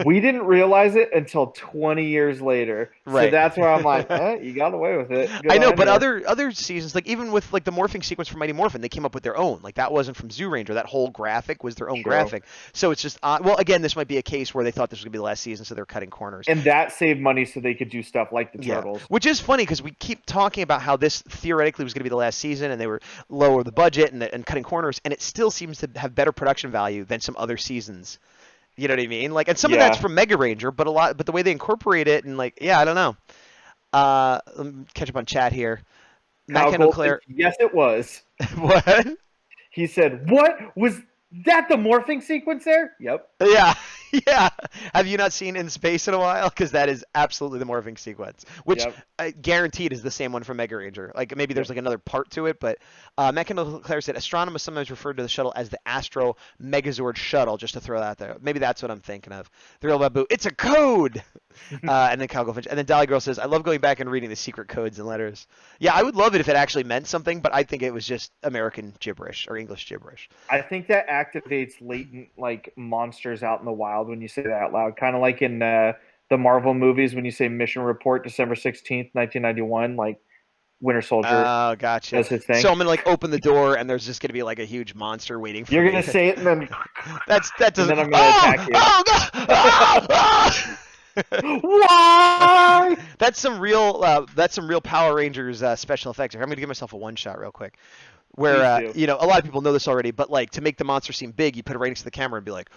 We didn't realize it until 20 years later. Right. So that's where I'm like, you got away with it. I know, but other seasons, like even with like the morphing sequence from Mighty Morphin, they came up with their own. Like that wasn't from Zoo Ranger. That whole graphic was their own graphic. So it's just, well, again, this might be a case where they thought this was going to be the last season, so they're cutting corners. And that saved money so they could do stuff like the Turtles. Which is funny because we keep talking about how this theoretically was going to be the last season and they were lower the budget and cutting corners, and it still seems to have better production value than some other seasons. You know what I mean? Like, and some of that's from Mega Ranger, but the way they incorporate it and like, I don't know. Let me catch up on chat here. Matt Kendall Claire. Yes, it was. What? He said, "What was that? The morphing sequence there?" Yep. Yeah. Yeah. Have you not seen In Space in a while? Because that is absolutely the morphing sequence, which guaranteed is the same one from Mega Ranger. Like maybe there's like another part to it, but Matt Kendall Claire said astronomers sometimes referred to the shuttle as the Astro Megazord shuttle, just to throw that out there. Maybe that's what I'm thinking of. The real Babu, it's a code. And then Cal Goldfinch. And then Dolly Girl says, I love going back and reading the secret codes and letters. Yeah, I would love it if it actually meant something, but I think it was just American gibberish or English gibberish. I think that activates latent like monsters out in the wild when you say that out loud. Kind of like in the Marvel movies when you say Mission Report December 16th, 1991. Like Winter Soldier Oh, gotcha. does his thing. So I'm gonna like open the door, and there's just gonna be like a huge monster waiting for You're me. gonna say it, and then That doesn't. and then I'm gonna attack you. Oh God! Ah! Why? That's some real Power Rangers special effects. I'm gonna give myself a one shot real quick, where Please do. you know, a lot of people know this already, but like to make the monster seem big, you put it right next to the camera and be like,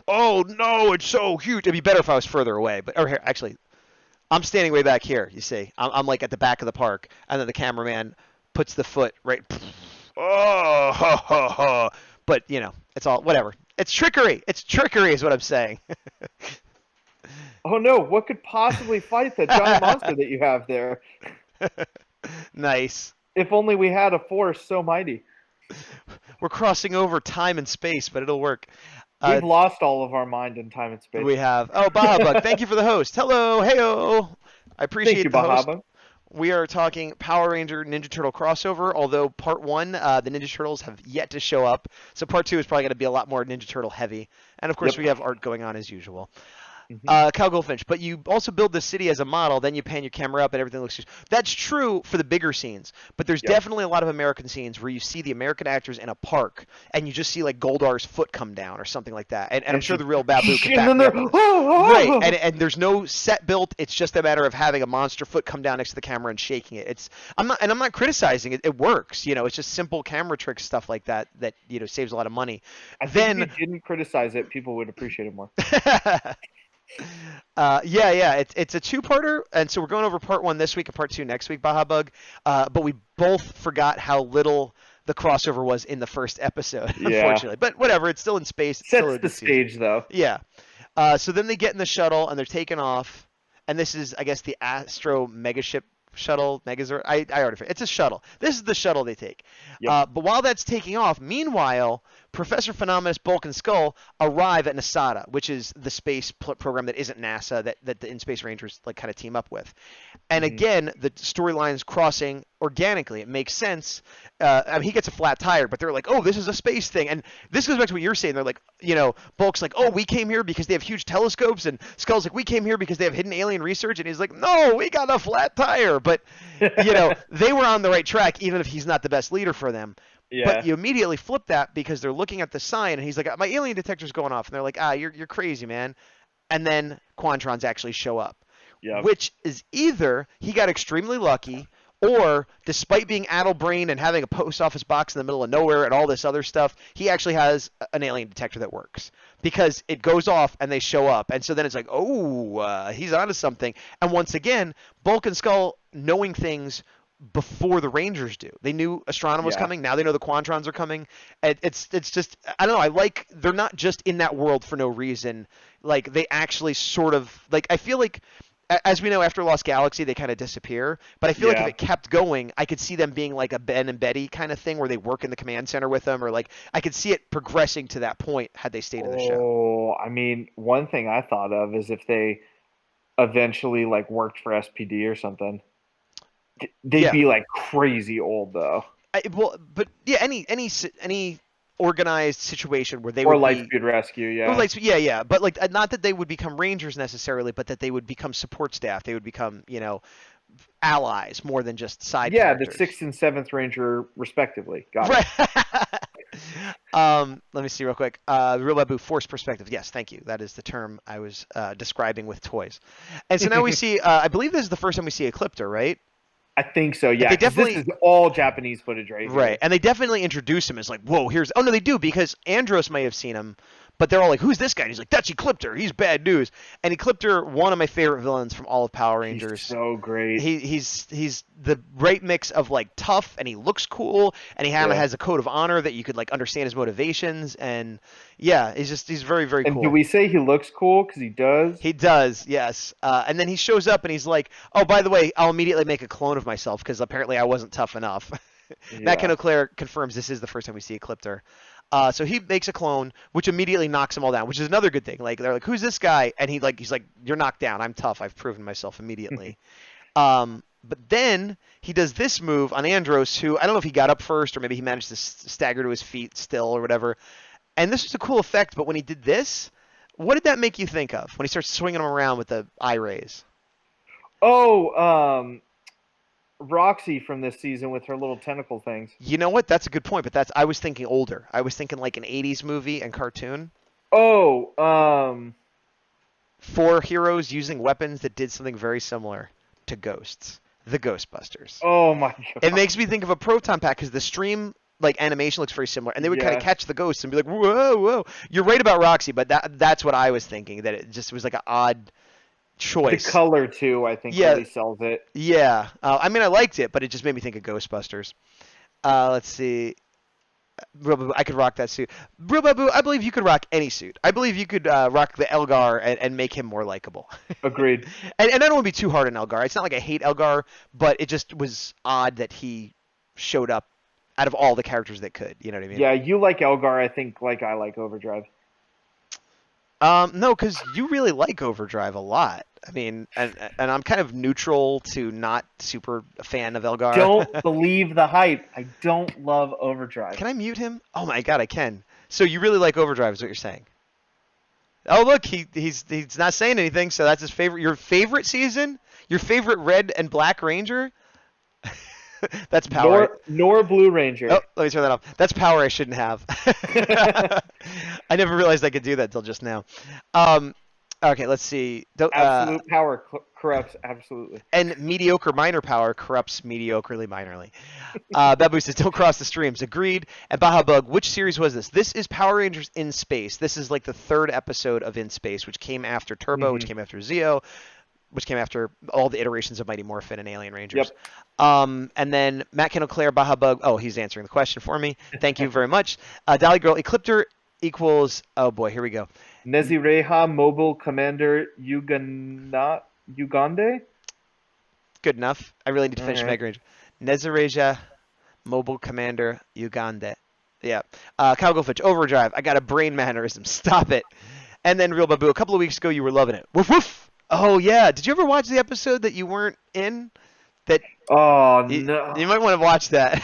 "Oh no, it's so huge." It'd be better if I was further away, but or here, actually, I'm standing way back here. You see, I'm like at the back of the park, and then the cameraman puts the foot right. Oh, ha, ha, ha. But you know, it's all whatever. It's trickery. It's trickery, is what I'm saying. Oh no! What could possibly fight that giant monster that you have there? Nice. If only we had a force so mighty. We're crossing over time and space, but it'll work. We've lost all of our mind in time and space. We have. Oh, Bahabug, thank you for the host. Hello, heyo. I appreciate Thank you, the host. Bahaba. We are talking Power Ranger Ninja Turtle crossover, although part 1, the Ninja Turtles have yet to show up. So part 2 is probably going to be a lot more Ninja Turtle heavy. And of course, Yep. we have art going on as usual. Mhm. Cal Goldfinch, but you also build the city as a model, then you pan your camera up and everything looks. That's true for the bigger scenes, but there's Yep. definitely a lot of American scenes where you see the American actors in a park and you just see like Goldar's foot come down or something like that. And I'm sure the real Babu could back And me then up they're on this. oh, Right, and there's no set built. It's just a matter of having a monster foot come down next to the camera and shaking it. I'm not criticizing it. It works. You know, it's just simple camera tricks, stuff like that you know saves a lot of money. I think if you didn't criticize it, people would appreciate it more. It's a two-parter, and so we're going over part 1 this week and part 2 next week, Bahabug. But we both forgot how little the crossover was in the first episode, Yeah. unfortunately. But whatever, it's still in space. It's still a Sets the good season. stage, though. Yeah. So then they get in the shuttle and they're taking off, and this is, I guess, the Astro Megaship shuttle, Megazord. I already forget. It's a shuttle. This is the shuttle they take. Yep. But while that's taking off, meanwhile, Professor Phenomenus, Bulk, and Skull arrive at NASADA, which is the space program that isn't NASA that the In-Space Rangers like kind of team up with. And again, the storyline's crossing organically. It makes sense. I mean, he gets a flat tire, but they're like, oh, this is a space thing. And this goes back to what you're saying. They're like, you know, Bulk's like, oh, we came here because they have huge telescopes. And Skull's like, we came here because they have hidden alien research. And he's like, no, we got a flat tire. But, you know, they were on the right track, even if he's not the best leader for them. Yeah. But you immediately flip that because they're looking at the sign, and he's like, my alien detector's going off. And they're like, you're crazy, man. And then Quantrons actually show up. Yep. Which is either he got extremely lucky, or despite being addle-brained and having a post office box in the middle of nowhere and all this other stuff, he actually has an alien detector that works. Because it goes off and they show up. And so then it's like, he's onto something. And once again, Bulk and Skull knowing things before the Rangers do. They knew Astronom was coming. Now they know the Quantrons are coming. It's just, I don't know. They're not just in that world for no reason. Like, they actually sort of, like, I feel like, as we know, after Lost Galaxy, they kind of disappear. But I feel like if it kept going, I could see them being like a Ben and Betty kind of thing where they work in the command center with them, or like I could see it progressing to that point had they stayed in the show. Oh, I mean, one thing I thought of is if they eventually like worked for SPD or something, they'd be like crazy old though. Any organized situation where they or would Lightspeed Rescue, yeah. Or Lightspeed, but like not that they would become Rangers necessarily, but that they would become support staff. They would become, you know, allies more than just side characters. The 6th and 7th Ranger respectively. Got it. Let me see real quick. Real Babu, force perspective. Yes, thank you. That is the term I was describing with toys. And so now we see, I believe this is the first time we see Ecliptor, right? I think so, yeah. They definitely, this is all Japanese footage right here. Right, and they definitely introduce him as like, whoa, here's... Oh, no, they do, because Andros may have seen him, but they're all like, who's this guy? And he's like, that's Ecliptor. He's bad news. And Ecliptor, one of my favorite villains from all of Power Rangers. He's so great. He's the right mix of like tough, and he looks cool, and he has a code of honor that you could like understand his motivations, and yeah, he's very, very cool. And do we say he looks cool? Because he does. He does, yes. And then he shows up and he's like, oh, by the way, I'll immediately make a clone of myself because apparently I wasn't tough enough. Matt O'Clair confirms this is the first time we see Ecliptor. So he makes a clone, which immediately knocks them all down, which is another good thing. Like, they're like, who's this guy? And he's like, you're knocked down. I'm tough. I've proven myself immediately. But then he does this move on Andros, who I don't know if he got up first or maybe he managed to stagger to his feet still or whatever. And this was a cool effect, but when he did this, what did that make you think of when he starts swinging them around with the eye rays? Oh, Roxy from this season with her little tentacle things. You know what? That's a good point, but I was thinking older. I was thinking like an 80s movie and cartoon. Oh, 4 heroes using weapons that did something very similar to ghosts. The Ghostbusters. oh my god. It makes me think of a proton pack because the stream like animation looks very similar, and they would kind Yeah. of catch the ghosts and be like, "Whoa, whoa!" You're right about Roxy, but that's what I was thinking. That it just was like an odd The choice. color too, I think, Yeah. really sells it. Yeah, I mean, I liked it, but it just made me think of Ghostbusters. Let's see. Real Babu, I could rock that suit. Real Babu, I believe you could rock any suit. I believe you could rock the Elgar and make him more likable. Agreed. And I don't want to be too hard on Elgar. It's not like I hate Elgar, but it just was odd that he showed up out of all the characters that could. You know what I mean? Yeah, you like Elgar, I think, like I like Overdrive. No, because you really like Overdrive a lot. I mean, and I'm kind of neutral to not super a fan of Elgar. Don't believe the hype. I don't love Overdrive. Can I mute him? Oh my god, I can. So you really like Overdrive, is what you're saying? Oh look, he's not saying anything. So that's his favorite. Your favorite season? Your favorite Red and Black Ranger? That's power. Nor Blue Ranger. Oh, let me turn that off. That's power I shouldn't have. I never realized I could do that till just now. Okay, let's see. Absolute power corrupts absolutely. And mediocre minor power corrupts mediocrely minorly. Babu says, don't cross the streams. Agreed. And Baja Bug, which series was this? This is Power Rangers in Space. This is like the 3rd episode of In Space, which came after Turbo, which came after Zeo, which came after all the iterations of Mighty Morphin and Alien Rangers. Yep. And then Matt Kendall Claire, Baja Bug. Oh, he's answering the question for me. Thank you very much. Dolly Girl, Ecliptor equals, oh boy, here we go. Nezireha Mobile Commander Ugande? Good enough. I really need to finish Alright. Mega Ranger. Nezareja, Mobile Commander, Uganda. Yeah. Kyle Goldfinch, Overdrive. I got a brain mannerism. Stop it. And then Real Babu, a couple of weeks ago, you were loving it. Woof woof. Oh, yeah. Did you ever watch the episode that you weren't in? That Oh, you, no. you might want to watch that.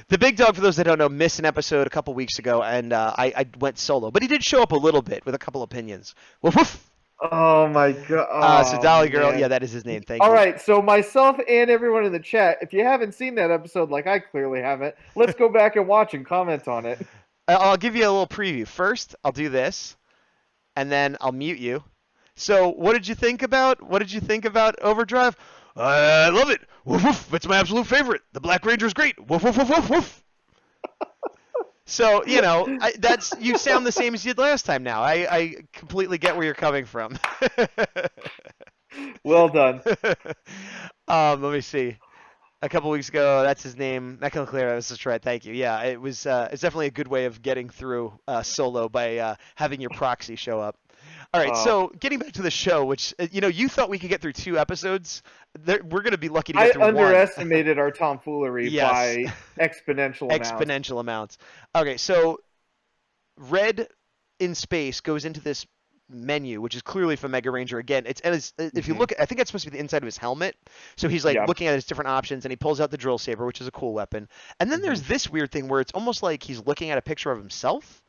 The Bigdawg, for those that don't know, missed an episode a couple weeks ago, and I went solo. But he did show up a little bit with a couple opinions. Woof woof. Oh, my God. So Dolly Girl, man. yeah, that is his name. Thank All you. right, so myself and everyone in the chat, if you haven't seen that episode like I clearly haven't, let's go back and watch and comment on it. I'll give you a little preview. First, I'll do this, and then I'll mute you. So, what did you think about Overdrive? I love it. Woof woof. It's my absolute favorite. The Black Ranger is great. Woof woof woof woof woof. So, you know, you sound the same as you did last time now. I completely get where you're coming from. Well done. Let me see. A couple weeks ago, that's his name. Not gonna clear. I was just right. Thank you. Yeah, it was. It's definitely a good way of getting through solo by having your proxy show up. All right. So getting back to the show, which you thought we could get through 2 episodes. We're gonna be lucky to get through 1. Underestimated our tomfoolery Yes. by exponential amounts. Exponential amounts. Okay, so Red in Space goes into this menu, which is clearly from Mega Ranger again. If you look at, I think that's supposed to be the inside of his helmet. So he's like looking at his different options, and he pulls out the drill saber, which is a cool weapon. And then there's this weird thing where it's almost like he's looking at a picture of himself.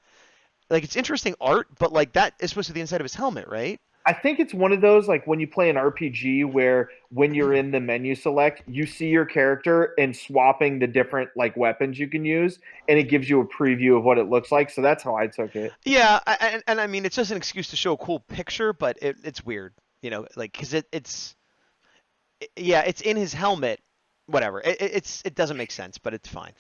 Like, it's interesting art, but like that is supposed to be the inside of his helmet, right? I think it's one of those, like when you play an RPG where when you're in the menu select, you see your character and swapping the different like weapons you can use, and it gives you a preview of what it looks like. So that's how I took it. Yeah, and I mean, it's just an excuse to show a cool picture, but it's weird, like, because it's in his helmet. Whatever. It doesn't make sense, but it's fine.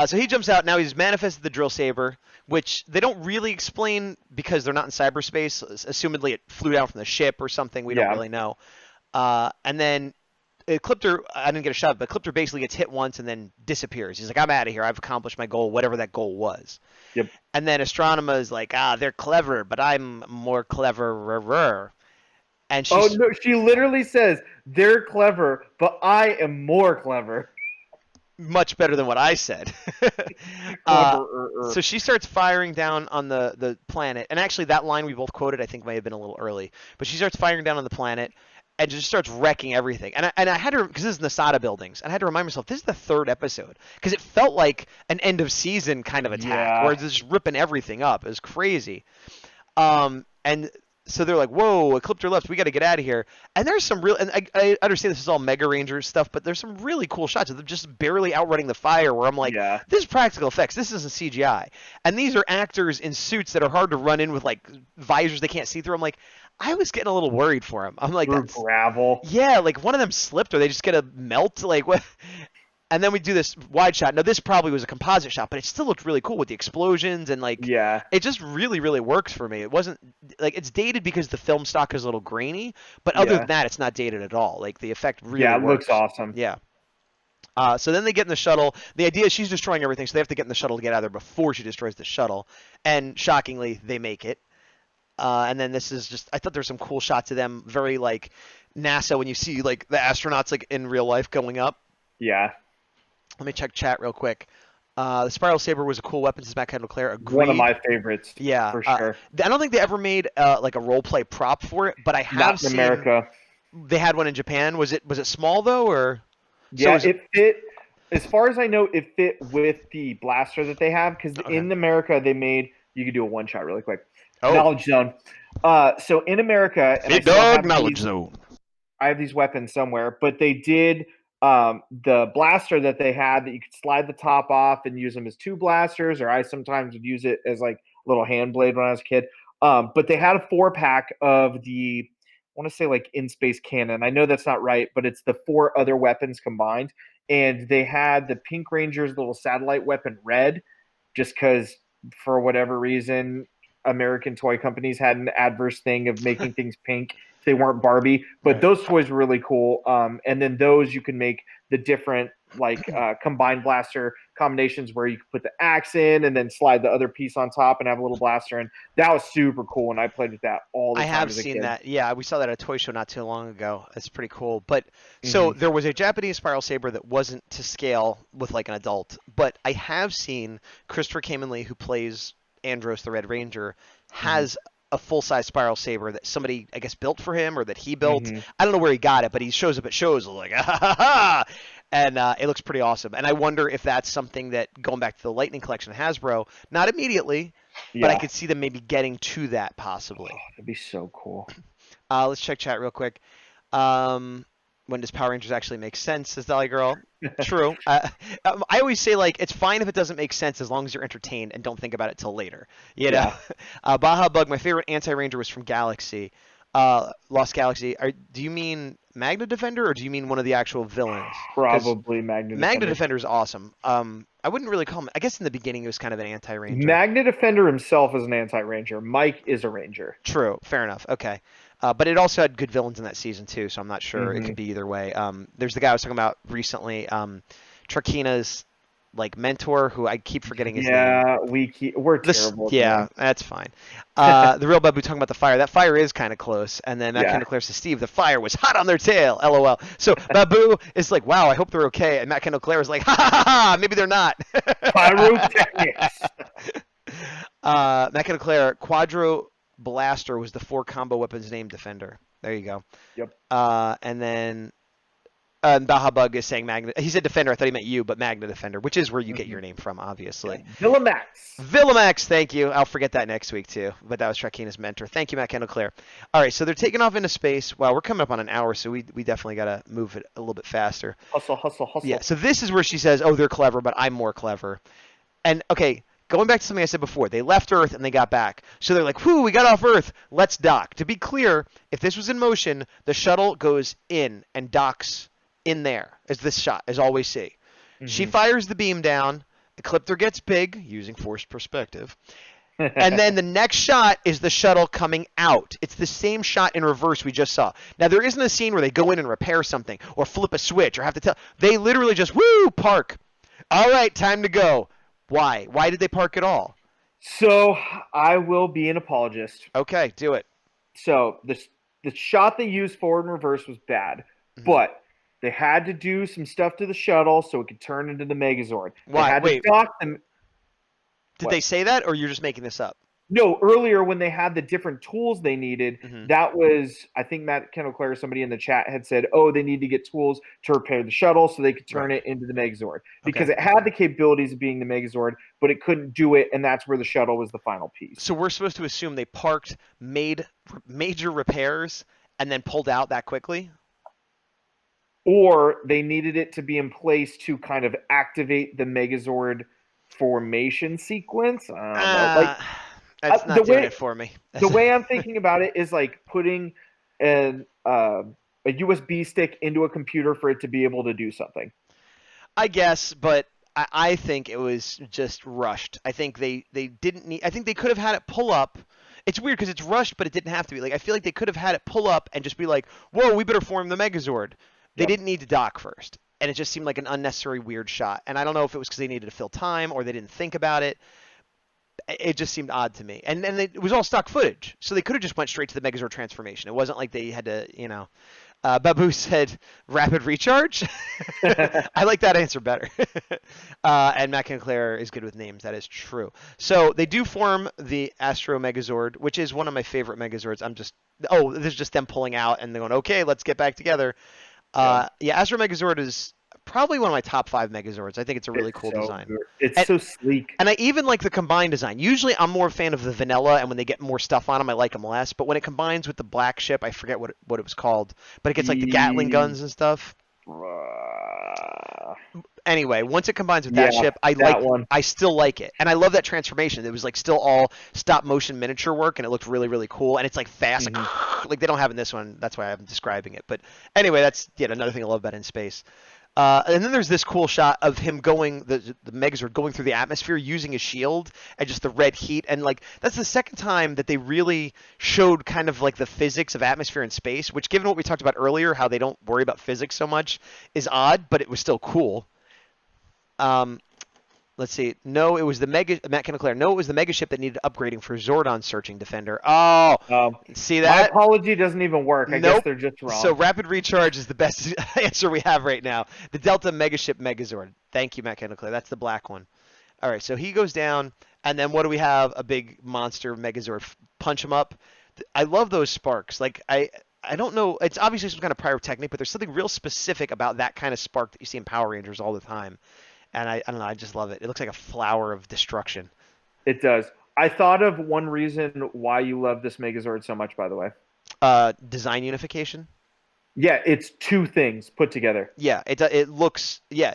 So he jumps out. Now he's manifested the drill saber, which they don't really explain because they're not in cyberspace. Assumedly, it flew down from the ship or something. We don't really know. And then Ecliptor, I didn't get a shot, but Ecliptor basically gets hit once and then disappears. He's like, I'm out of here. I've accomplished my goal, whatever that goal was. Yep. And then Astronema is like, they're clever, but I'm more cleverer. And Oh no, she literally says they're clever, but I am more clever. Much better than what I said. So she starts firing down on the planet. And actually, that line we both quoted, I think, may have been a little early. But she starts firing down on the planet and just starts wrecking everything. And I had to, because this is Nasada buildings, and I had to remind myself, this is the 3rd episode. Because it felt like an end of season kind of attack, where it's just ripping everything up. It was crazy. And so they're like, whoa, Ecliptor left, we got to get out of here. And there's some real, and I understand this is all Mega Ranger stuff, but there's some really cool shots of them just barely outrunning the fire where I'm like, Yeah. this is practical effects, this isn't CGI. And these are actors in suits that are hard to run in with like visors they can't see through. I'm like, I was getting a little worried for him. I'm like, Through gravel. yeah, like one of them slipped or they just gonna melt, like what? And then we do this wide shot. Now this probably was a composite shot, but it still looked really cool with the explosions and like Yeah. it just really, really works for me. It wasn't like it's dated because the film stock is a little grainy, but other Yeah. than that, it's not dated at all. Like the effect really Yeah, it works. looks awesome. Yeah. So then they get in the shuttle. The idea is she's destroying everything, so they have to get in the shuttle to get out of there before she destroys the shuttle. And shockingly, they make it. And then this is just, I thought there's some cool shots of them, very like NASA when you see like the astronauts like in real life going up. Yeah. Let me check chat real quick. The Spiral Saber was a cool weapon, says Matt Kendall-Claire. Agreed. One of my favorites. Yeah, for sure. I don't think they ever made like a role play prop for it, but I have Not in seen America. they had one in Japan. Was it small though, or Yeah, so it fit. As far as I know, it fit with the blaster that they have because Okay. in America they made. You could do a one shot really quick. Oh. Knowledge zone. So in America, and I still Bigdawg have knowledge these- zone. I have these weapons somewhere, but they did the blaster that they had that you could slide the top off and use them as two blasters, or I sometimes would use it as like a little hand blade when I was a kid. But they had a 4-pack of the, I want to say like in space cannon. I know that's not right, but it's the 4 other weapons combined. And they had the Pink Ranger's little satellite weapon red, just because for whatever reason, American toy companies had an adverse thing of making things pink if they weren't Barbie. But those toys were really cool. And then those you can make the different like combined blaster combinations where you could put the axe in and then slide the other piece on top and have a little blaster. And that was super cool. And I played with that all the I time. have as a seen kid. that. Yeah, we saw that at a toy show not too long ago. It's pretty cool. But so there was a Japanese Spiral Saber that wasn't to scale with like an adult. But I have seen Christopher Kaminley, who plays Andros the Red Ranger, has a full-size Spiral Saber that somebody, I guess, built for him or that he built. I don't know where he got it, but he shows up at shows like, ah, ha, ha, and it looks pretty awesome. And I wonder if that's something that, going back to the Lightning Collection of Hasbro, not immediately, but I could see them maybe getting to that possibly. That'd be so cool. Let's check chat real quick. When does Power Rangers actually make sense, says Dolly Girl. True. I always say, like, it's fine if it doesn't make sense as long as you're entertained and don't think about it till later. You know? Baja Bug, my favorite anti-ranger was from Galaxy. Lost Galaxy. Do you mean Magna Defender or do you mean one of the actual villains? Probably Magna Defender. Magna Defender is awesome. I wouldn't really call him, I guess in the beginning it was kind of an anti-ranger. Magna Defender himself is an anti-ranger. Mike is a ranger. True. Fair enough. Okay. But it also had good villains in that season too, so I'm not sure. It could be either way. There's the guy I was talking about recently, Trakina's like mentor, who I keep forgetting his name. Yeah, we're terrible. Yeah, that's fine. The real Babu talking about the fire. That fire is kind of close. And then Matt Kendall says, Steve, the fire was hot on their tail. LOL. So Babu is like, wow, I hope they're okay. And Matt Kendall is like, ha ha ha, maybe they're not. Pyrotechnics. Matt Kendall Quadro Blaster was the 4 combo weapons named Defender. There you go. Yep. And then Baja Bug is saying Magna. He said Defender. I thought he meant you, but Magna Defender, which is where you get your name from, obviously. Villamax. Villamax, thank you. I'll forget that next week, too. But that was Trakina's mentor. Thank you, Matt Kendall. All right, so they're taking off into space. Wow, we're coming up on an hour, so we definitely got to move it a little bit faster. Hustle, hustle, hustle. Yeah, so this is where she says, oh, they're clever, but I'm more clever. And, okay, going back to something I said before, they left Earth and they got back. So they're like, whoo, we got off Earth. Let's dock. To be clear, if this was in motion, the shuttle goes in and docks in there, as this shot, as always see. She fires the beam down. Ecliptor gets big, using forced perspective. And then the next shot is the shuttle coming out. It's the same shot in reverse we just saw. Now, there isn't a scene where they go in and repair something or flip a switch or have to tell. They literally just, woo, park. All right, time to go. Why? Why did they park at all? So I will be an apologist. Okay, do it. So the shot they used forward and reverse was bad, but they had to do some stuff to the shuttle so it could turn into the Megazord. Why? They had Wait. to dock them. Did they say that, or you're just making this up? No, earlier when they had the different tools they needed, Mhm. that was, I think Matt Kendall somebody in the chat had said, oh, they need to get tools to repair the shuttle so they could turn Right. it into the Megazord. Because Okay. it had the capabilities of being the Megazord, but it couldn't do it, and that's where the shuttle was the final piece. So we're supposed to assume they parked, made major repairs, and then pulled out that quickly? Or they needed it to be in place to kind of activate the Megazord formation sequence. I don't know. Like That's the not doing way it for me. the way I'm thinking about it is like putting an a USB stick into a computer for it to be able to do something. I guess, but I think it was just rushed. I think they didn't need. I think they could have had it pull up. It's weird because it's rushed, but it didn't have to be. Like I feel like they could have had it pull up and just be like, "Whoa, we better form the Megazord." They Yep. didn't need to dock first, and it just seemed like an unnecessary weird shot. And I don't know if it was because they needed to fill time or they didn't think about it. It just seemed odd to me. And then it was all stock footage, so they could have just went straight to the Megazord transformation. It wasn't like they had to, you know. Babu said rapid recharge. I like that answer better. And Matt Sinclair is good with names. That is true. So they do form the Astro Megazord, which is one of my favorite Megazords. This is just them pulling out and they're going, okay, let's get back together. Yeah, Astro Megazord is probably one of my top 5 Megazords. I think it's a really cool design. Good. It's so sleek. And I even like the combined design. Usually I'm more a fan of the vanilla, and when they get more stuff on them, I like them less. But when it combines with the black ship, I forget what it was called, but it gets like the Gatling guns and stuff. Anyway, once it combines with that ship, I still like it. And I love that transformation. It was like still all stop motion miniature work, and it looked really, really cool. And it's like fast, like they don't have in this one. That's why I'm describing it. But anyway, that's yet another thing I love about In Space. And then there's this cool shot of him the Megazord going through the atmosphere using his shield and just the red heat. And like that's the second time that they really showed kind of like the physics of atmosphere and space, which given what we talked about earlier, how they don't worry about physics so much, is odd, but it was still cool. Let's see. No, it was the Matt Sinclair. No, it was the mega ship that needed upgrading for Zordon searching Defender. Oh, see that? My apology doesn't even work. I guess they're just wrong. So rapid recharge is the best answer we have right now. The Delta Megaship Megazord. Thank you, Matt Sinclair. That's the black one. All right, so he goes down, and then what do we have? A big monster Megazord. Punch him up. I love those sparks. Like I don't know. It's obviously some kind of pyrotechnic, but there's something real specific about that kind of spark that you see in Power Rangers all the time. And I don't know, I just love it. It looks like a flower of destruction. It does. I thought of one reason why you love this Megazord so much, by the way. Design unification? Yeah, it's 2 things put together. Yeah, it looks, yeah.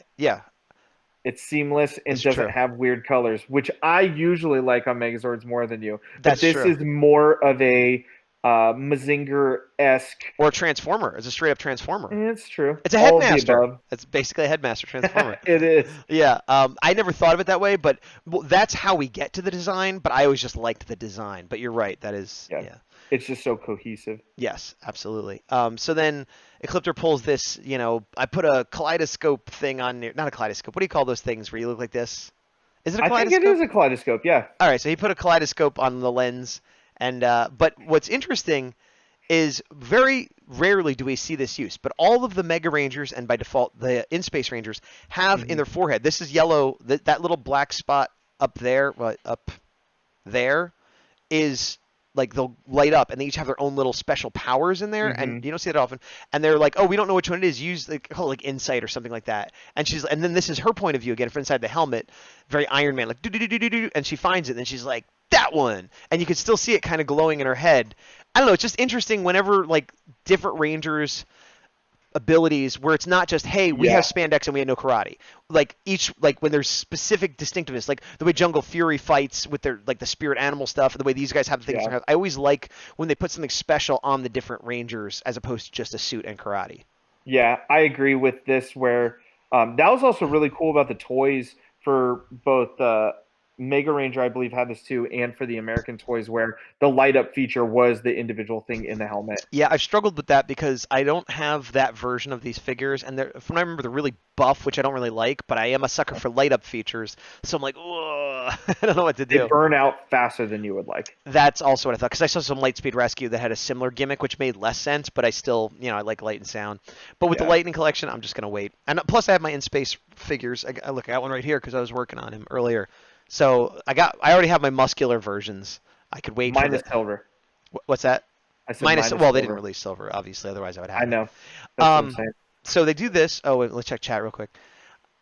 It's seamless and doesn't have weird colors, which I usually like on Megazords more than you. That's but this true. is more of a Mazinger-esque. Or a Transformer. It's a straight up Transformer. It's true. It's a Headmaster. It's basically a Headmaster Transformer. It is. Yeah. I never thought of it that way, but that's how we get to the design, but I always just liked the design. But you're right. That is, yeah. It's just so cohesive. Yes, absolutely. So then Ecliptor pulls this, I put a kaleidoscope thing on there. Not a kaleidoscope. What do you call those things where you look like this? Is it a kaleidoscope? I think it is a kaleidoscope, yeah. All right, so he put a kaleidoscope on the lens. And but what's interesting is very rarely do we see this use, but all of the Mega Rangers and by default the In Space Rangers have in their forehead. This is yellow. That little black spot up there is like they'll light up, and they each have their own little special powers in there, and you don't see that often. And they're like, oh, we don't know which one it is. Use call it like insight or something like that. And then this is her point of view again from inside the helmet, very Iron Man, like do do do do do, and she finds it, and then she's like, that one, and you can still see it kind of glowing in her head. I don't know. It's just interesting whenever like different Rangers abilities where it's not just, hey, we have spandex and we have no karate. Like when there's specific distinctiveness, like the way Jungle Fury fights with their like the spirit animal stuff, the way these guys have the things. I always like when they put something special on the different Rangers as opposed to just a suit and karate. Yeah, I agree with this. Where that was also really cool about the toys for both Mega Ranger, I believe, had this too, and for the American toys, where the light up feature was the individual thing in the helmet. Yeah, I've struggled with that because I don't have that version of these figures, and from what I remember, they're really buff, which I don't really like, but I am a sucker for light up features, so I'm like, ugh, I don't know what to do. They burn out faster than you would like. That's also what I thought, because I saw some Lightspeed Rescue that had a similar gimmick, which made less sense, but I still, I like light and sound. But with the Lightning collection, I'm just going to wait. And plus, I have my In Space figures. I got one right here because I was working on him earlier. So I already have my muscular versions I could wait Minus for the silver. what's that? I said Minus. Well, silver. they didn't release silver, obviously. Otherwise, I would have. I know. That's what I'm saying. So they do this. Oh, wait, let's check chat real quick.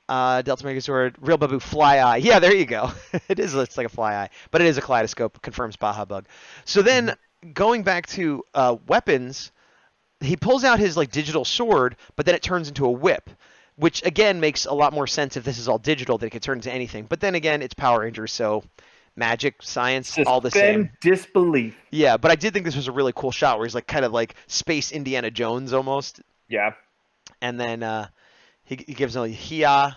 Delta Megazord, Real Babu, Fly Eye. Yeah, there you go. It's like a Fly Eye, but it is a Kaleidoscope. Confirms Baja Bug. So then, going back to weapons, he pulls out his like digital sword, but then it turns into a whip, which again makes a lot more sense if this is all digital that it can turn into anything. But then again, it's Power Rangers, so magic, science, all the same. Disbelief. Yeah, but I did think this was a really cool shot where he's like kind of like Space Indiana Jones almost. Yeah. And then he gives him a Hia,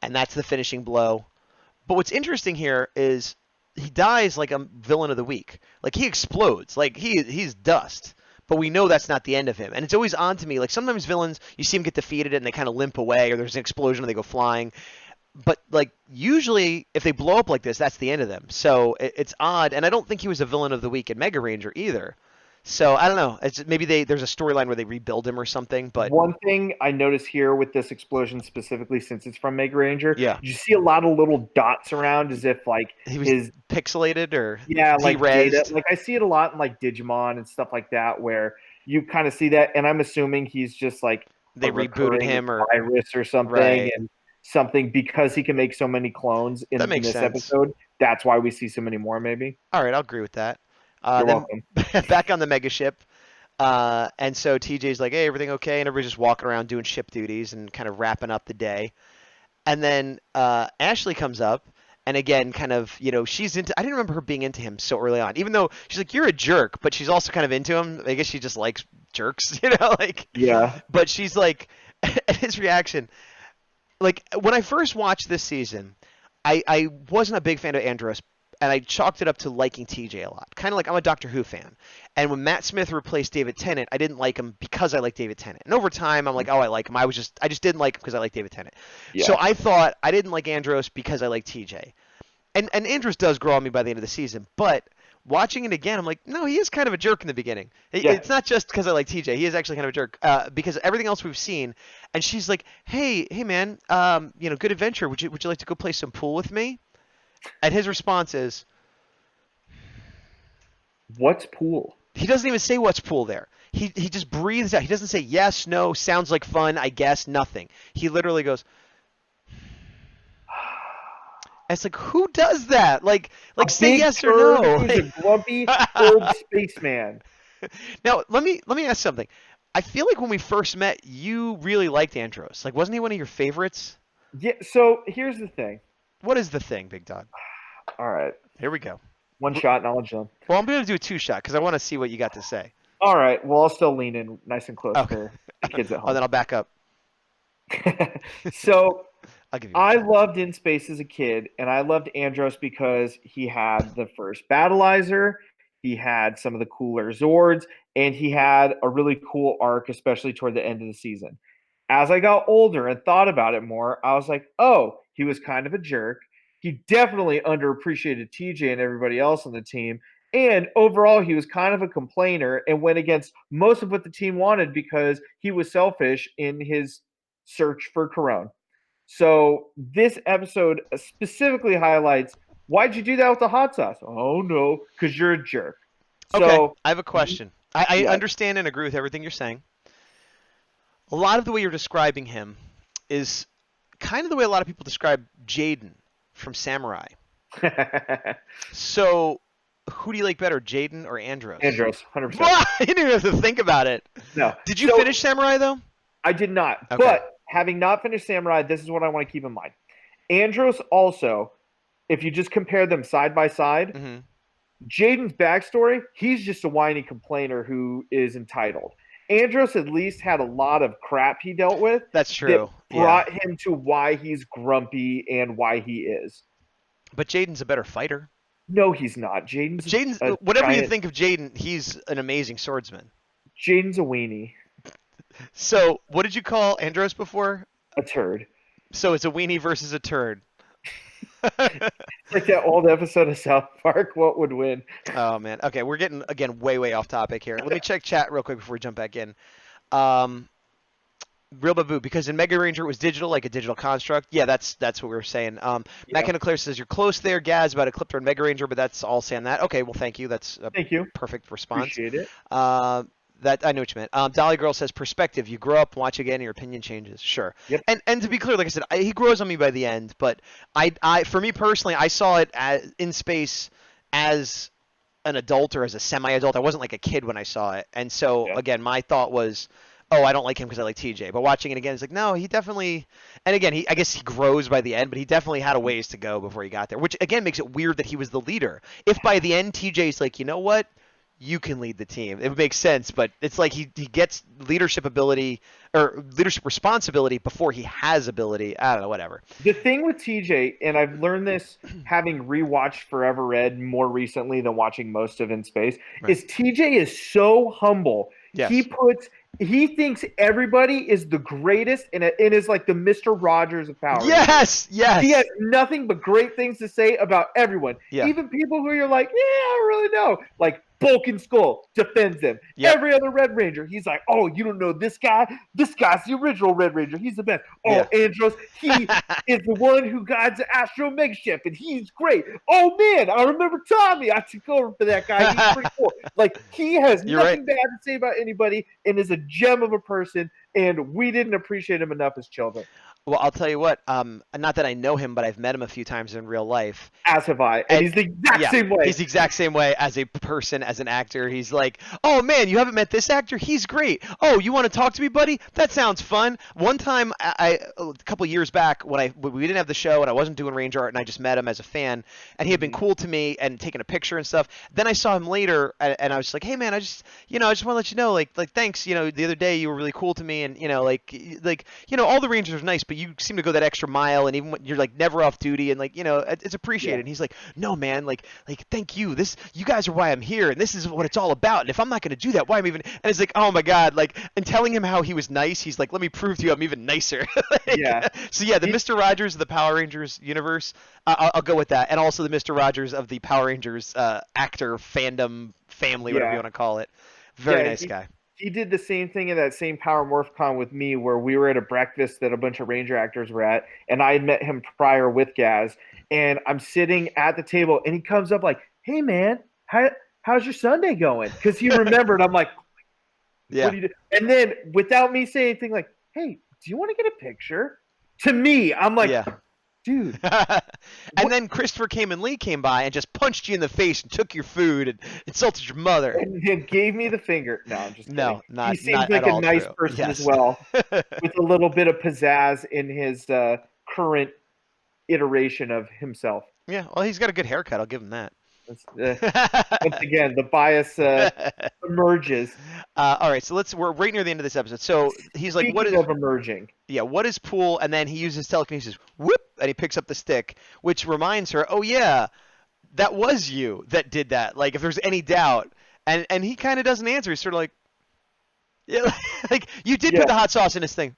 and that's the finishing blow. But what's interesting here is he dies like a villain of the week. Like he explodes. Like he's dust. But we know that's not the end of him. And it's always odd to me. Like sometimes villains, you see them get defeated and they kind of limp away, or there's an explosion and they go flying. But like usually if they blow up like this, that's the end of them. So it's odd. And I don't think he was a villain of the week in Mega Ranger either. So I don't know. It's maybe there's a storyline where they rebuild him or something. But one thing I notice here with this explosion specifically, since it's from Mega Ranger, yeah, you see a lot of little dots around as if like he was pixelated or like data. Like I see it a lot in like Digimon and stuff like that, where you kind of see that, and I'm assuming he's just like they rebooted him or virus or something, right. And something because he can make so many clones in this episode. That's why we see so many more, maybe. All right, I'll agree with that. You're welcome. Back on the mega ship, and so TJ's like, "Hey, everything okay?" And everybody's just walking around doing ship duties and kind of wrapping up the day. And then Ashley comes up, and again, kind of, she's into. I didn't remember her being into him so early on, even though she's like, "You're a jerk," but she's also kind of into him. I guess she just likes jerks, like. Yeah. But she's like, at his reaction, like when I first watched this season, I wasn't a big fan of Andros. And I chalked it up to liking TJ a lot. Kind of like I'm a Doctor Who fan. And when Matt Smith replaced David Tennant, I didn't like him because I like David Tennant. And over time, I'm like, oh, I like him. I just didn't like him because I like David Tennant. Yeah. So I thought I didn't like Andros because I like TJ. And Andros does grow on me by the end of the season. But watching it again, I'm like, no, he is kind of a jerk in the beginning. Yeah. It's not just because I like TJ. He is actually kind of a jerk because everything else we've seen. And she's like, hey man, good adventure. Would you like to go play some pool with me? And his response is, what's pool? He doesn't even say what's pool there. He just breathes out. He doesn't say yes, no, sounds like fun, I guess, nothing. He literally goes, it's like, who does that? Like say yes or no. He's a grumpy old spaceman. Now, let me ask something. I feel like when we first met, you really liked Andros. Like, wasn't he one of your favorites? Yeah, so here's the thing. What is the thing, Bigdawg? All right. Here we go. One shot, knowledge zone. Well, I'm going to do a 2-shot because I want to see what you got to say. All right. Well, I'll still lean in nice and close for the kids at home. Oh, then I'll back up. So I'll give you I loved In Space as a kid, and I loved Andros because he had the first Battleizer, he had some of the cooler Zords, and he had a really cool arc, especially toward the end of the season. As I got older and thought about it more, I was like, oh, he was kind of a jerk. He definitely underappreciated TJ and everybody else on the team. And overall, he was kind of a complainer and went against most of what the team wanted because he was selfish in his search for Corone. So this episode specifically highlights, why'd you do that with the hot sauce? Oh, no, because you're a jerk. Okay, so, I have a question. I understand and agree with everything you're saying. A lot of the way you're describing him is kind of the way a lot of people describe Jaden from Samurai. So, who do you like better, Jaden or Andros? Andros, 100%. You didn't even have to think about it. No. Did you finish Samurai, though? I did not. Okay. But having not finished Samurai, this is what I want to keep in mind. Andros also, if you just compare them side by side, Jaden's backstory, he's just a whiny complainer who is entitled. Andros at least had a lot of crap he dealt with. That's true. That brought him to why he's grumpy and why he is. But Jaden's a better fighter. No, he's not. Jaden's whatever you think of Jaden, he's an amazing swordsman. Jaden's a weenie. So, what did you call Andros before? A turd. So it's a weenie versus a turd. Like that old episode of South Park, what would win? Oh, man. Okay, we're getting, again, way off topic here. Let me check chat real quick before we jump back in. Real Babu, because in Mega Ranger it was digital, like a digital construct. Yeah, that's what we were saying. Matt Claire says you're close there, Gaz, about Ecliptor and Mega Ranger, but that's all saying that. Okay, well, thank you. That's a Thank you. perfect response. Appreciate it. That I know what you meant. Dolly Girl says perspective. You grow up, watch again, and your opinion changes. Sure. Yep. And to be clear, like I said, he grows on me by the end. But for me personally, I saw it in space as an adult or as a semi-adult. I wasn't like a kid when I saw it, and so again, my thought was, oh, I don't like him because I like TJ. But watching it again, it's like, no, he definitely. And again, I guess he grows by the end, but he definitely had a ways to go before he got there. Which again makes it weird that he was the leader. If by the end TJ's like, you know what, you can lead the team, it would make sense. But it's like he gets leadership ability or leadership responsibility before he has ability. I don't know, whatever. The thing with TJ, and I've learned this having rewatched Forever Red more recently than watching most of In Space, is TJ is so humble. Yes. He thinks everybody is the greatest and is like the Mr. Rogers of Power. Yes. He has nothing but great things to say about everyone. Yeah. Even people who you're like, yeah, I don't really know. Like Bulk and Skull defends them. Yep. Every other Red Ranger, he's like, oh, you don't know this guy? This guy's the original Red Ranger. He's the best. Oh, Andros, he is the one who guides the Astro Mega Ship, and he's great. Oh, man, I remember Tommy. I took over for that guy. He's pretty cool. Like, he has nothing bad to say about anybody and is a gem of a person, and we didn't appreciate him enough as children. Well, I'll tell you what. Not that I know him, but I've met him a few times in real life. As have I. And he's the exact same way. He's the exact same way as a person, as an actor. He's like, oh, man, you haven't met this actor? He's great. Oh, you want to talk to me, buddy? That sounds fun. One time, a couple years back, when we didn't have the show and I wasn't doing Ranger Art and I just met him as a fan, and he had been cool to me and taken a picture and stuff. Then I saw him later, and I was like, hey, man, I just want to let you know, like thanks. The other day you were really cool to me, and, all the Rangers are nice, but you seem to go that extra mile, and even when you're like never off duty, and it's appreciated. And he's like, no, man, like thank you. You guys are why I'm here, and this is what it's all about. And if I'm not going to do that, why I'm even? And it's like, oh my God, and telling him how he was nice, he's like, let me prove to you I'm even nicer. So the Mr. Rogers of the Power Rangers universe, I'll go with that, and also the Mr. Rogers of the Power Rangers actor fandom family, whatever you want to call it. Very nice guy. He did the same thing in that same Power MorphCon with me, where we were at a breakfast that a bunch of Ranger actors were at, and I had met him prior with Gaz, and I'm sitting at the table, and he comes up like, hey, man, how's your Sunday going? Because he remembered. I'm like, what do you do? And then without me saying anything, like, hey, do you want to get a picture? To me, I'm like, dude. And then Christopher Lee came by and just punched you in the face and took your food and insulted your mother. And gave me the finger. No, I'm just kidding. No, not He seems not like at a all nice true. person as well, with a little bit of pizzazz in his current итеration of himself. Yeah, well, he's got a good haircut. I'll give him that. Once again, the bias emerges. All right, so we're right near the end of this episode. So he's like, Speaking of emerging? Yeah, what is pool? And then he uses telekinesis. Whoop! And he picks up the stick, which reminds her, oh yeah, that was you that did that. Like, if there's any doubt. And he kind of doesn't answer. He's sort of like, yeah, like, you did put the hot sauce in this thing.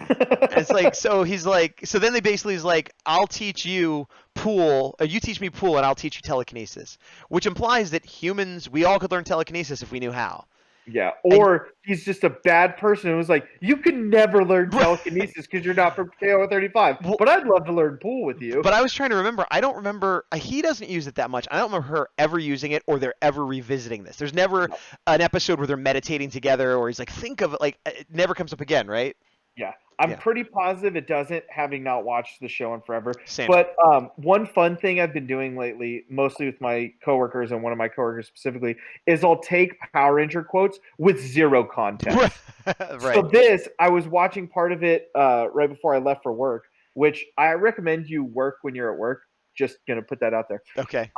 It's like, so he's like, so then they basically is like, I'll teach you pool, or you teach me pool, and I'll teach you telekinesis, which implies that humans, we all could learn telekinesis if we knew how. Yeah, or he's just a bad person who was like, you can never learn telekinesis because you're not from KO 35. Well, but I'd love to learn pool with you. But I was trying to remember. I don't remember. He doesn't use it that much. I don't remember her ever using it or they're ever revisiting this. There's never an episode where they're meditating together or he's like, think of it. Like, it never comes up again, right? Yeah. I'm pretty positive it doesn't, having not watched the show in forever. Same. But one fun thing I've been doing lately, mostly with my coworkers and one of my coworkers specifically, is I'll take Power Ranger quotes with zero context. Right. So I was watching part of it right before I left for work, which I recommend you work when you're at work. Just going to put that out there. Okay.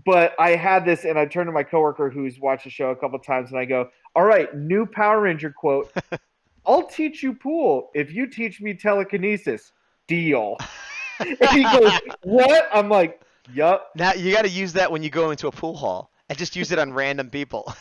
But I had this, and I turned to my coworker who's watched the show a couple times, and I go, all right, new Power Ranger quote. I'll teach you pool if you teach me telekinesis. Deal. And he goes, what? I'm like, yup. Now you got to use that when you go into a pool hall and just use it on random people.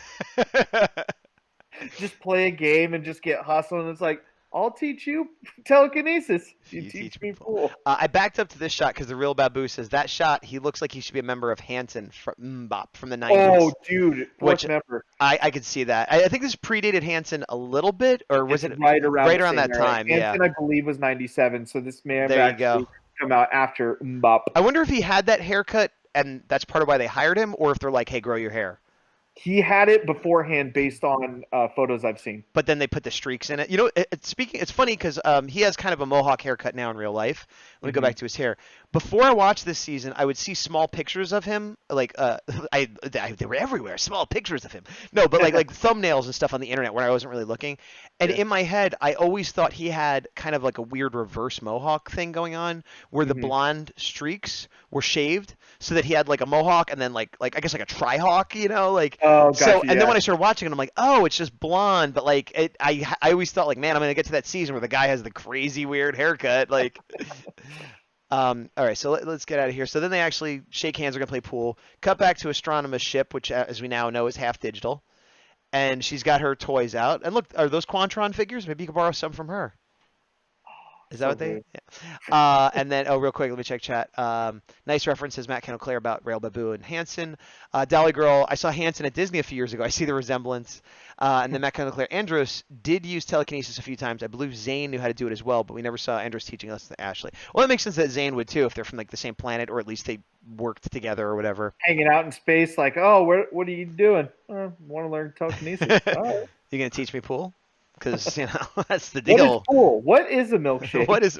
Just play a game and just get hustled. And it's like, I'll teach you telekinesis. You You teach teach me me pool. I backed up to this shot because the real Babu says that shot, he looks like he should be a member of Hanson from Mbop from the 90s. Oh, dude, fourth Which member. I could see that. I think this predated Hanson a little bit, or was It's it right around right the around same that era. time? Yeah. Hanson, I believe, was 97, so this may have There you actually go. come out after Mbop. I wonder if he had that haircut and that's part of why they hired him, or if they're like, hey, grow your hair. He had it beforehand based on photos I've seen. But then they put the streaks in it. You know, it's funny because he has kind of a mohawk haircut now in real life. Let me go back to his hair. Before I watched this season, I would see small pictures of him, like they were everywhere, small pictures of him. No, but like thumbnails and stuff on the internet where I wasn't really looking. And in my head, I always thought he had kind of like a weird reverse mohawk thing going on, where the blonde streaks were shaved, so that he had like a mohawk and then like I guess like a tri-hawk, you know, like. Oh, gotcha, So and yeah. then when I started watching it, I'm like, oh, it's just blonde. But like, I always thought like, man, I'm gonna get to that season where the guy has the crazy weird haircut. Like, all right, so let's get out of here. So then they actually shake hands. They're gonna play pool. Cut back to Astronoma's ship, which, as we now know, is half digital, and she's got her toys out. And look, are those Quantron figures? Maybe you can borrow some from her. Is that So what they? good. Yeah. And then, real quick, let me check chat. Nice references, Matt Kennel-Claire about Rail Babu and Hanson. Dolly Girl, I saw Hanson at Disney a few years ago. I see the resemblance. And then Matt Kennel-Claire, Andros did use telekinesis a few times. I believe Zane knew how to do it as well, but we never saw Andros teaching us to Ashley. Well, that makes sense that Zane would too, if they're from like the same planet, or at least they worked together or whatever. Hanging out in space, like, oh, what are you doing? Want to learn telekinesis? All right. You gonna teach me pool? Because that's the What deal. is pool? What is a milkshake? What is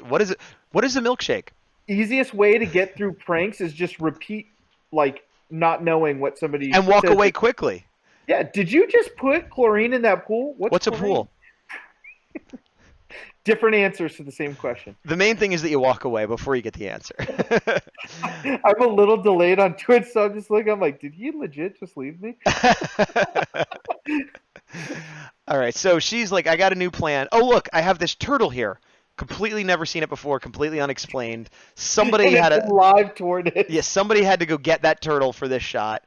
a milkshake? Easiest way to get through pranks is just repeat, like, not knowing what somebody And walk says. away quickly. Yeah, did you just put chlorine in that pool? What's a chlorine? pool? Different answers to the same question. The main thing is that you walk away before you get the answer. I'm a little delayed on Twitch, so I'm just looking. I'm like, did he legit just leave me? All right, so she's like, I got a new plan. Oh, look, I have this turtle here. Completely never seen it before, completely unexplained. Somebody And had it's a live toward it. yeah, somebody had to go get that turtle for this shot.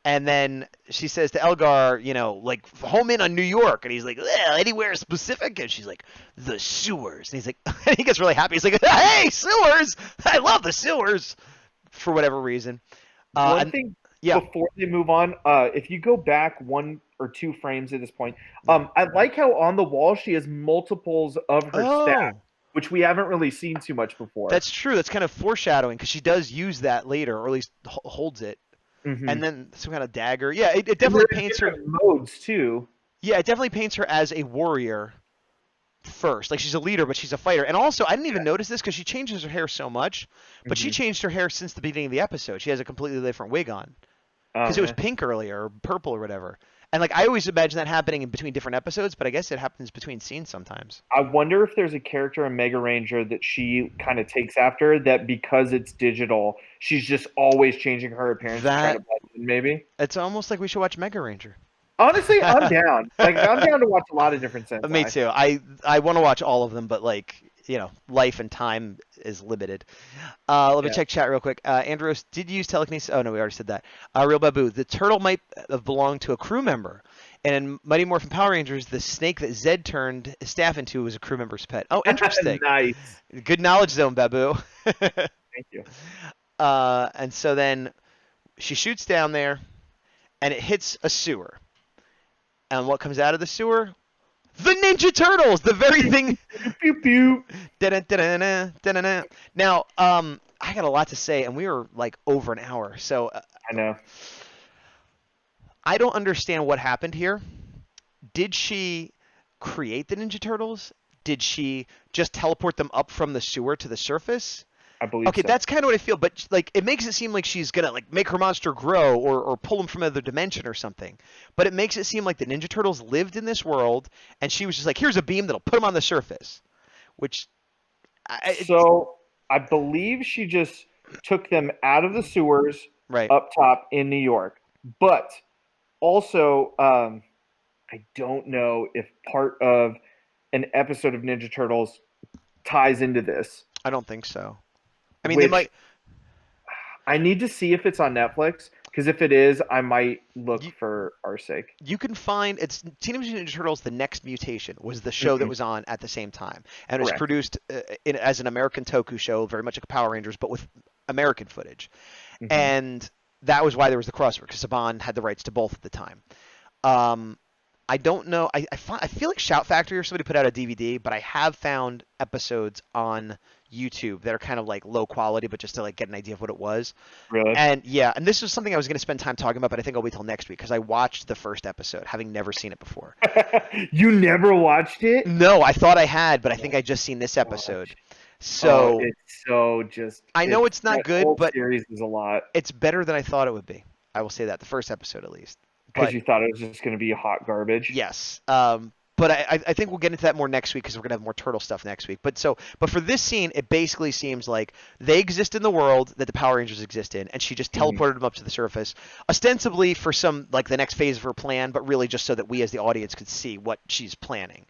And then she says to Elgar, you know, like, home in on New York. And he's like, anywhere specific? And she's like, the sewers. And he's like, and he gets really happy. He's like, hey, sewers! I love the sewers! For whatever reason. One thing yeah. before they move on, if you go back 1 or 2 frames at this point, I like how on the wall she has multiples of her staff, which we haven't really seen too much before. That's true. That's kind of foreshadowing because she does use that later, or at least holds it. Mm-hmm. And then some kind of dagger. Yeah, it definitely paints her. Modes too. Yeah, it definitely paints her as a warrior first. Like she's a leader, but she's a fighter. And also, I didn't even notice this because she changes her hair so much. But she changed her hair since the beginning of the episode. She has a completely different wig on because it was pink earlier, or purple, or whatever. And like I always imagine that happening in between different episodes, but I guess it happens between scenes sometimes. I wonder if there's a character in Mega Ranger that she kind of takes after, that because it's digital, she's just always changing her appearance. To try to blend in, maybe. It's almost like we should watch Mega Ranger. Honestly, I'm down. Like I'm down to watch a lot of different Sentai. Me too. I want to watch all of them, but like, you know, life and time is limited. Let me check chat real quick. Andros did use telekinesis. Oh no, we already said that. Real Babu, the turtle might have belonged to a crew member. And in Mighty Morphin Power Rangers, the snake that Zed turned his staff into was a crew member's pet. Oh, interesting. Nice. Good knowledge zone, Babu. Thank you. And so then she shoots down there, and it hits a sewer. And what comes out of the sewer? The Ninja Turtles, the very thing. Pew pew. Da-da-da-da-da, da-da-da. Now, I got a lot to say, and we were like over an hour. So I know. I don't understand what happened here. Did she create the Ninja Turtles? Did she just teleport them up from the sewer to the surface? I believe Okay, so. that's kind of what I feel, but like it makes it seem like she's gonna like make her monster grow or pull him from another dimension or something. But it makes it seem like the Ninja Turtles lived in this world, and she was just like, "Here's a beam that'll put them on the surface," which. I believe she just took them out of the sewers Right. up top in New York. But also, I don't know if part of an episode of Ninja Turtles ties into this. I don't think so. I mean, they might. I need to see if it's on Netflix, Because if it is, I might look You- for our sake. You can find it's Teenage Mutant Ninja Turtles: The Next Mutation was the show that was on at the same time, and it was Correct. produced as an American Toku show, very much like Power Rangers, but with American footage. Mhm. And that was why there was the crossover, because Saban had the rights to both at the time. I don't know. I feel like Shout Factory or somebody put out a DVD, but I have found episodes on YouTube that are kind of like low quality, but just to like get an idea of what it was. Really? And yeah, and this was something I was going to spend time talking about, but I think I'll wait till next week because I watched the first episode, having never seen it before. You never watched it? No, I thought I had, but I think I just seen this episode. So it's so just. I know it's not that good, whole but series is a lot it's better than I thought it would be. I will say that, the first episode at least. because But you thought it was just going to be hot garbage. yes. But I think we'll get into that more next week because we're gonna have more turtle stuff next week. But for this scene, it basically seems like they exist in the world that the Power Rangers exist in, and she just teleported them up to the surface, ostensibly for some like the next phase of her plan, but really just so that we as the audience could see what she's planning.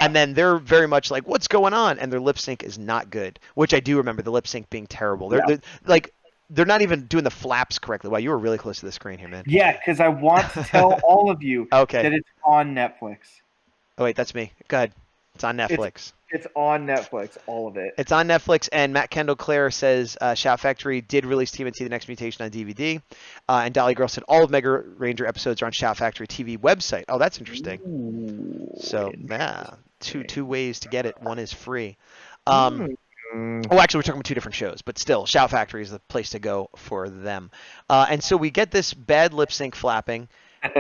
And then they're very much like, "What's going on?" And their lip sync is not good, which I do remember the lip sync being terrible. They're like. They're not even doing the flaps correctly. Wow, you were really close to the screen here, man. Yeah, because I want to tell all of you Okay. that it's on Netflix. Oh wait, that's me. Go ahead. It's on Netflix. It's on Netflix, all of it. It's on Netflix, and Matt Kendall Clare says Shout Factory did release TMNT The Next Mutation on DVD, and Dolly Girl said all of Mega Ranger episodes are on Shout Factory TV website. Oh, that's interesting. Ooh, So, yeah, interesting. two ways to get it. One is free. Oh, actually, we're talking about two different shows, but still, Shout Factory is the place to go for them. And so we get this bad lip sync flapping,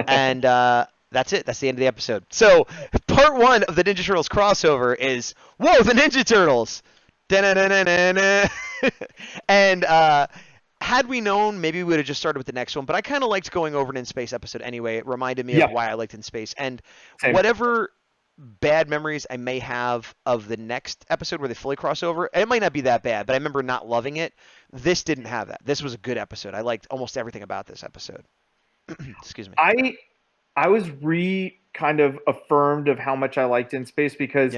and that's it. That's the end of the episode. So part one of the Ninja Turtles crossover is, whoa, the Ninja Turtles! Da-na-na-na-na-na. And had we known, maybe we would have just started with the next one. But I kind of liked going over an In Space episode anyway. It reminded me of why I liked In Space. And Same. whatever bad memories I may have of the next episode where they fully cross over, it might not be that bad, but I remember not loving it. This didn't have that. This was a good episode. I liked almost everything about this episode. Excuse me. I was kind of affirmed of how much I liked In Space because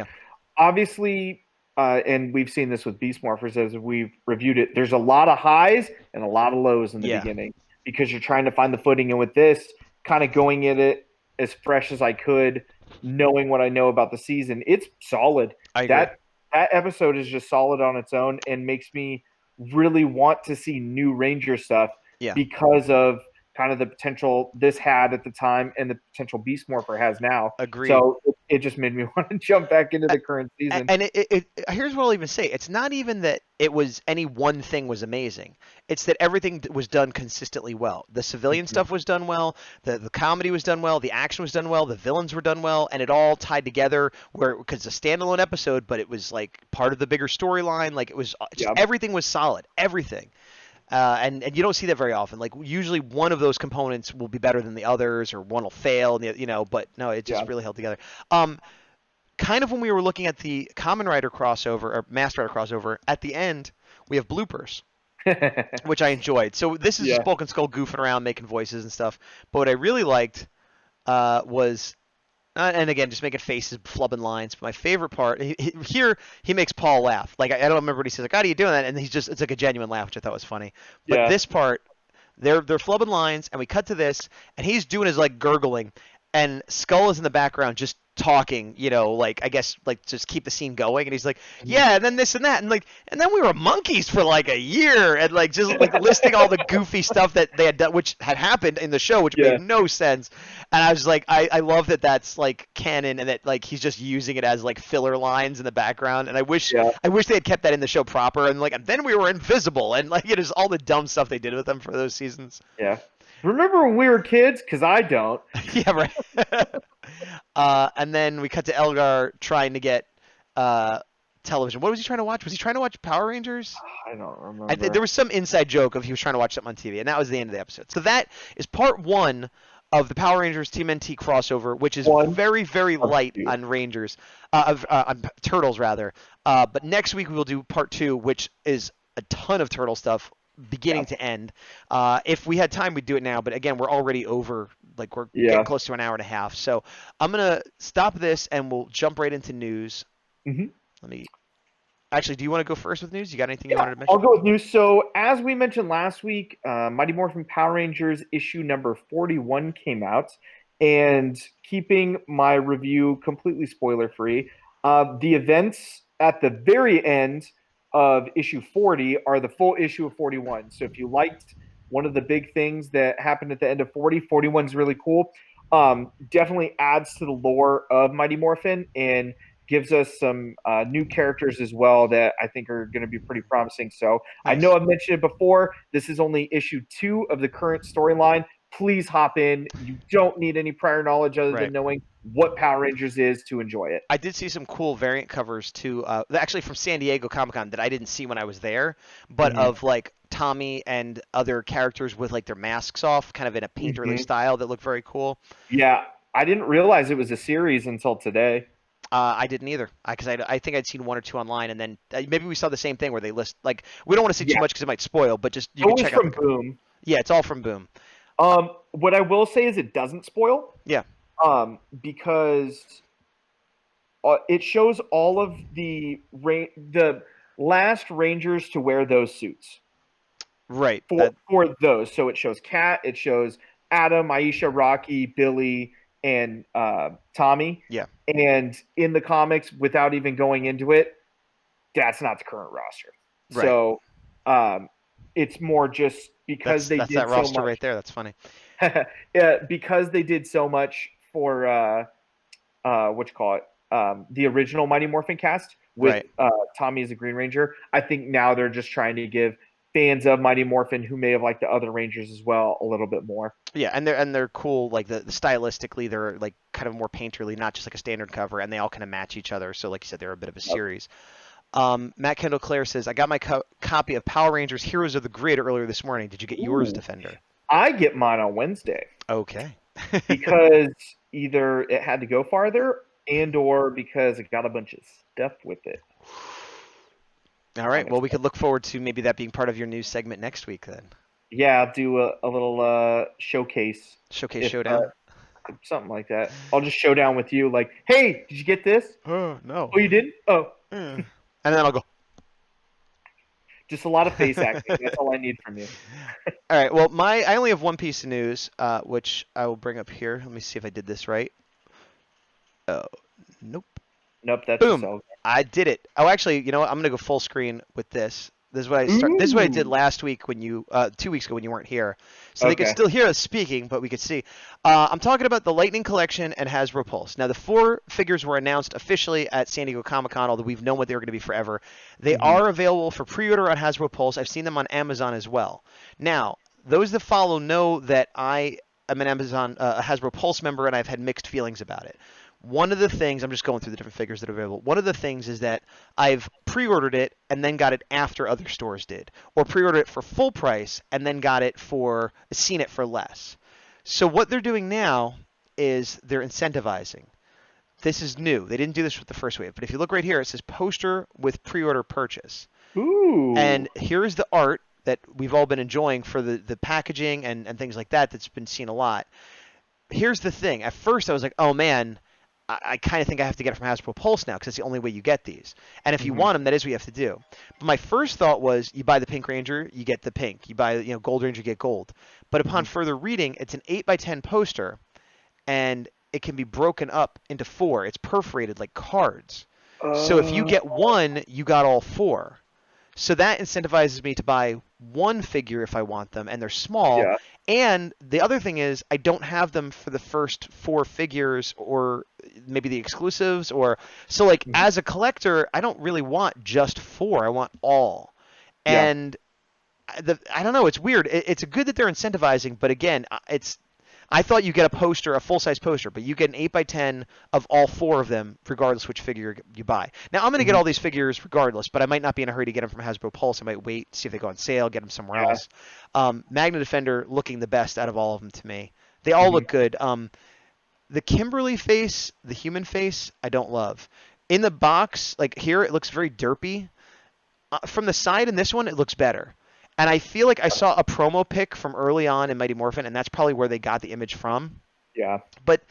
obviously, and we've seen this with Beast Morphers as we've reviewed it, there's a lot of highs and a lot of lows in the beginning because you're trying to find the footing. And with this, kind of going at it as fresh as I could, knowing what I know about the season, it's solid. I agree. That episode is just solid on its own and makes me really want to see new Ranger stuff because of kind of the potential this had at the time and the potential Beast Morpher has now. Agreed. So it just made me want to jump back into the current season. And here's what I'll even say. It's not even that it was any one thing was amazing. It's that everything was done consistently well. The civilian stuff was done well. The comedy was done well. The action was done well. The villains were done well. And it all tied together because it's a standalone episode, but it was like part of the bigger storyline. Like it was just everything was solid. Everything. And you don't see that very often. Like usually one of those components will be better than the others, or one will fail. But no, it just really held together. Kind of when we were looking at the Kamen Rider crossover or Master Rider crossover, at the end we have bloopers, which I enjoyed. So this is just Bulk and Skull goofing around, making voices and stuff. But what I really liked was. And again, just making faces, flubbing lines. But my favorite part, here he makes Paul laugh. Like I don't remember what he says. Like, how are you doing that? And it's like a genuine laugh, which I thought was funny. But this part, they're flubbing lines, and we cut to this, and he's doing his like gurgling, and Skull is in the background just talking, like I guess like just keep the scene going, and he's like, yeah, and then this and that, and then we were monkeys for like a year, and like just like listing all the goofy stuff that they had done, which had happened in the show, which made no sense. And I was like, I love that that's like canon, and that like he's just using it as like filler lines in the background. And I wish they had kept that in the show proper, and then we were invisible, and like it is all the dumb stuff they did with them for those seasons. Yeah. Remember when we were kids? Because I don't. Yeah, right. And then we cut to Elgar trying to get television. What was he trying to watch? Was he trying to watch Power Rangers? I don't remember. There was some inside joke of he was trying to watch something on TV, and that was the end of the episode. So that is part one of the Power Rangers TMNT crossover, which is very, very light on Rangers, on Turtles rather. But next week we will do part two, which is a ton of Turtle stuff, beginning to end. If we had time, we'd do it now, but again, we're already over, like we're getting close to an hour and a half. So I'm gonna stop this and we'll jump right into news. Actually, do you want to go first with news? You got anything you Yeah, wanted to mention? I'll go with news. So, as we mentioned last week, Mighty Morphin Power Rangers issue number 41 came out. And keeping my review completely spoiler free, the events at the very end of issue 40 are the full issue of 41. So, if you liked one of the big things that happened at the end of 40, 41 is really cool. Definitely adds to the lore of Mighty Morphin and gives us some new characters as well that I think are going to be pretty promising. So I Nice. know I've mentioned it before. This is only issue 2 of the current storyline. Please hop in. You don't need any prior knowledge other Right. than knowing what Power Rangers is to enjoy it. I did see some cool variant covers too, actually from San Diego Comic-Con that I didn't see when I was there, but of like Tommy and other characters with like their masks off, kind of in a painterly style that looked very cool. Yeah, I didn't realize it was a series until today. I didn't either, because I think I'd seen one or two online, and then maybe we saw the same thing where they list like we don't want to say too much because it might spoil, but just you can check out from Boom. Yeah, it's all from Boom. What I will say is it doesn't spoil. Yeah. Because it shows all of the last Rangers to wear those suits. Right. For those. So it shows Kat, it shows Adam, Aisha, Rocky, Billy, and Tommy. Yeah. And in the comics, without even going into it, that's not the current roster. Right. So it's more just because that's did that so roster much. right there. That's funny. Yeah, because they did so much for the original Mighty Morphin cast with Tommy as a Green Ranger. I think now they're just trying to give fans of Mighty Morphin who may have liked the other Rangers as well a little bit more. Yeah, and they're cool. Like the stylistically, they're like kind of more painterly, not just like a standard cover, and they all kind of match each other. So like you said, they're a bit of a series. Matt Kendall Clare says, I got my copy of Power Rangers Heroes of the Grid earlier this morning. Did you get yours, Defender? I get mine on Wednesday. Okay. Because either it had to go farther and or because it got a bunch of stuff with it. All right. Well, we could look forward to maybe that being part of your news segment next week then. Yeah, I'll do a little showcase. Showdown? Something like that. I'll just show down with you like, hey, did you get this? Oh, no. Oh, you did? Oh. And then I'll go. Just a lot of face acting. That's all I need from you. All right. Well, I only have one piece of news, which I will bring up here. Let me see if I did this right. Oh, nope. Nope, that's Boom. I did it. Oh, actually, you know what? I'm gonna go full screen with this. This is what This is what I did last week when 2 weeks ago when you weren't here. So they could still hear us speaking, but we could see. I'm talking about the Lightning Collection and Hasbro Pulse. Now, the 4 figures were announced officially at San Diego Comic-Con, although we've known what they were going to be forever. They are available for pre-order on Hasbro Pulse. I've seen them on Amazon as well. Now, those that follow know that I am an Amazon Hasbro Pulse member, and I've had mixed feelings about it. One of the things, I'm just going through the different figures that are available. One of the things is that I've pre-ordered it and then got it after other stores did, or pre-ordered it for full price and then seen it for less. So what they're doing now is they're incentivizing. This is new. They didn't do this with the first wave, but if you look right here, it says poster with pre-order purchase. Ooh. And here's the art that we've all been enjoying for the packaging and things like that that's been seen a lot. Here's the thing. At first I was like, oh man, I kind of think I have to get it from Hasbro Pulse now because it's the only way you get these. And if you want them, that is what you have to do. But my first thought was you buy the Pink Ranger, you get the pink. You buy Gold Ranger, you get gold. But upon further reading, it's an 8x10 poster, and it can be broken up into 4. It's perforated like cards. So if you get 1, you got all 4. So that incentivizes me to buy 1 figure if I want them, and they're small. Yeah. And the other thing is I don't have them for the first 4 figures or maybe the exclusives. So like as a collector, I don't really want just 4. I want all. Yeah. And I don't know. It's weird. It's good that they're incentivizing, but again, I thought you get a poster, a full-size poster, but you get an 8x10 of all 4 of them, regardless which figure you buy. Now, I'm going to get all these figures regardless, but I might not be in a hurry to get them from Hasbro Pulse. I might wait, see if they go on sale, get them somewhere else. Magna Defender looking the best out of all of them to me. They all look good. The Kimberly face, the human face, I don't love. In the box, like here, it looks very derpy. From the side in this one, it looks better. And I feel like I saw a promo pic from early on in Mighty Morphin, and that's probably where they got the image from. Yeah. But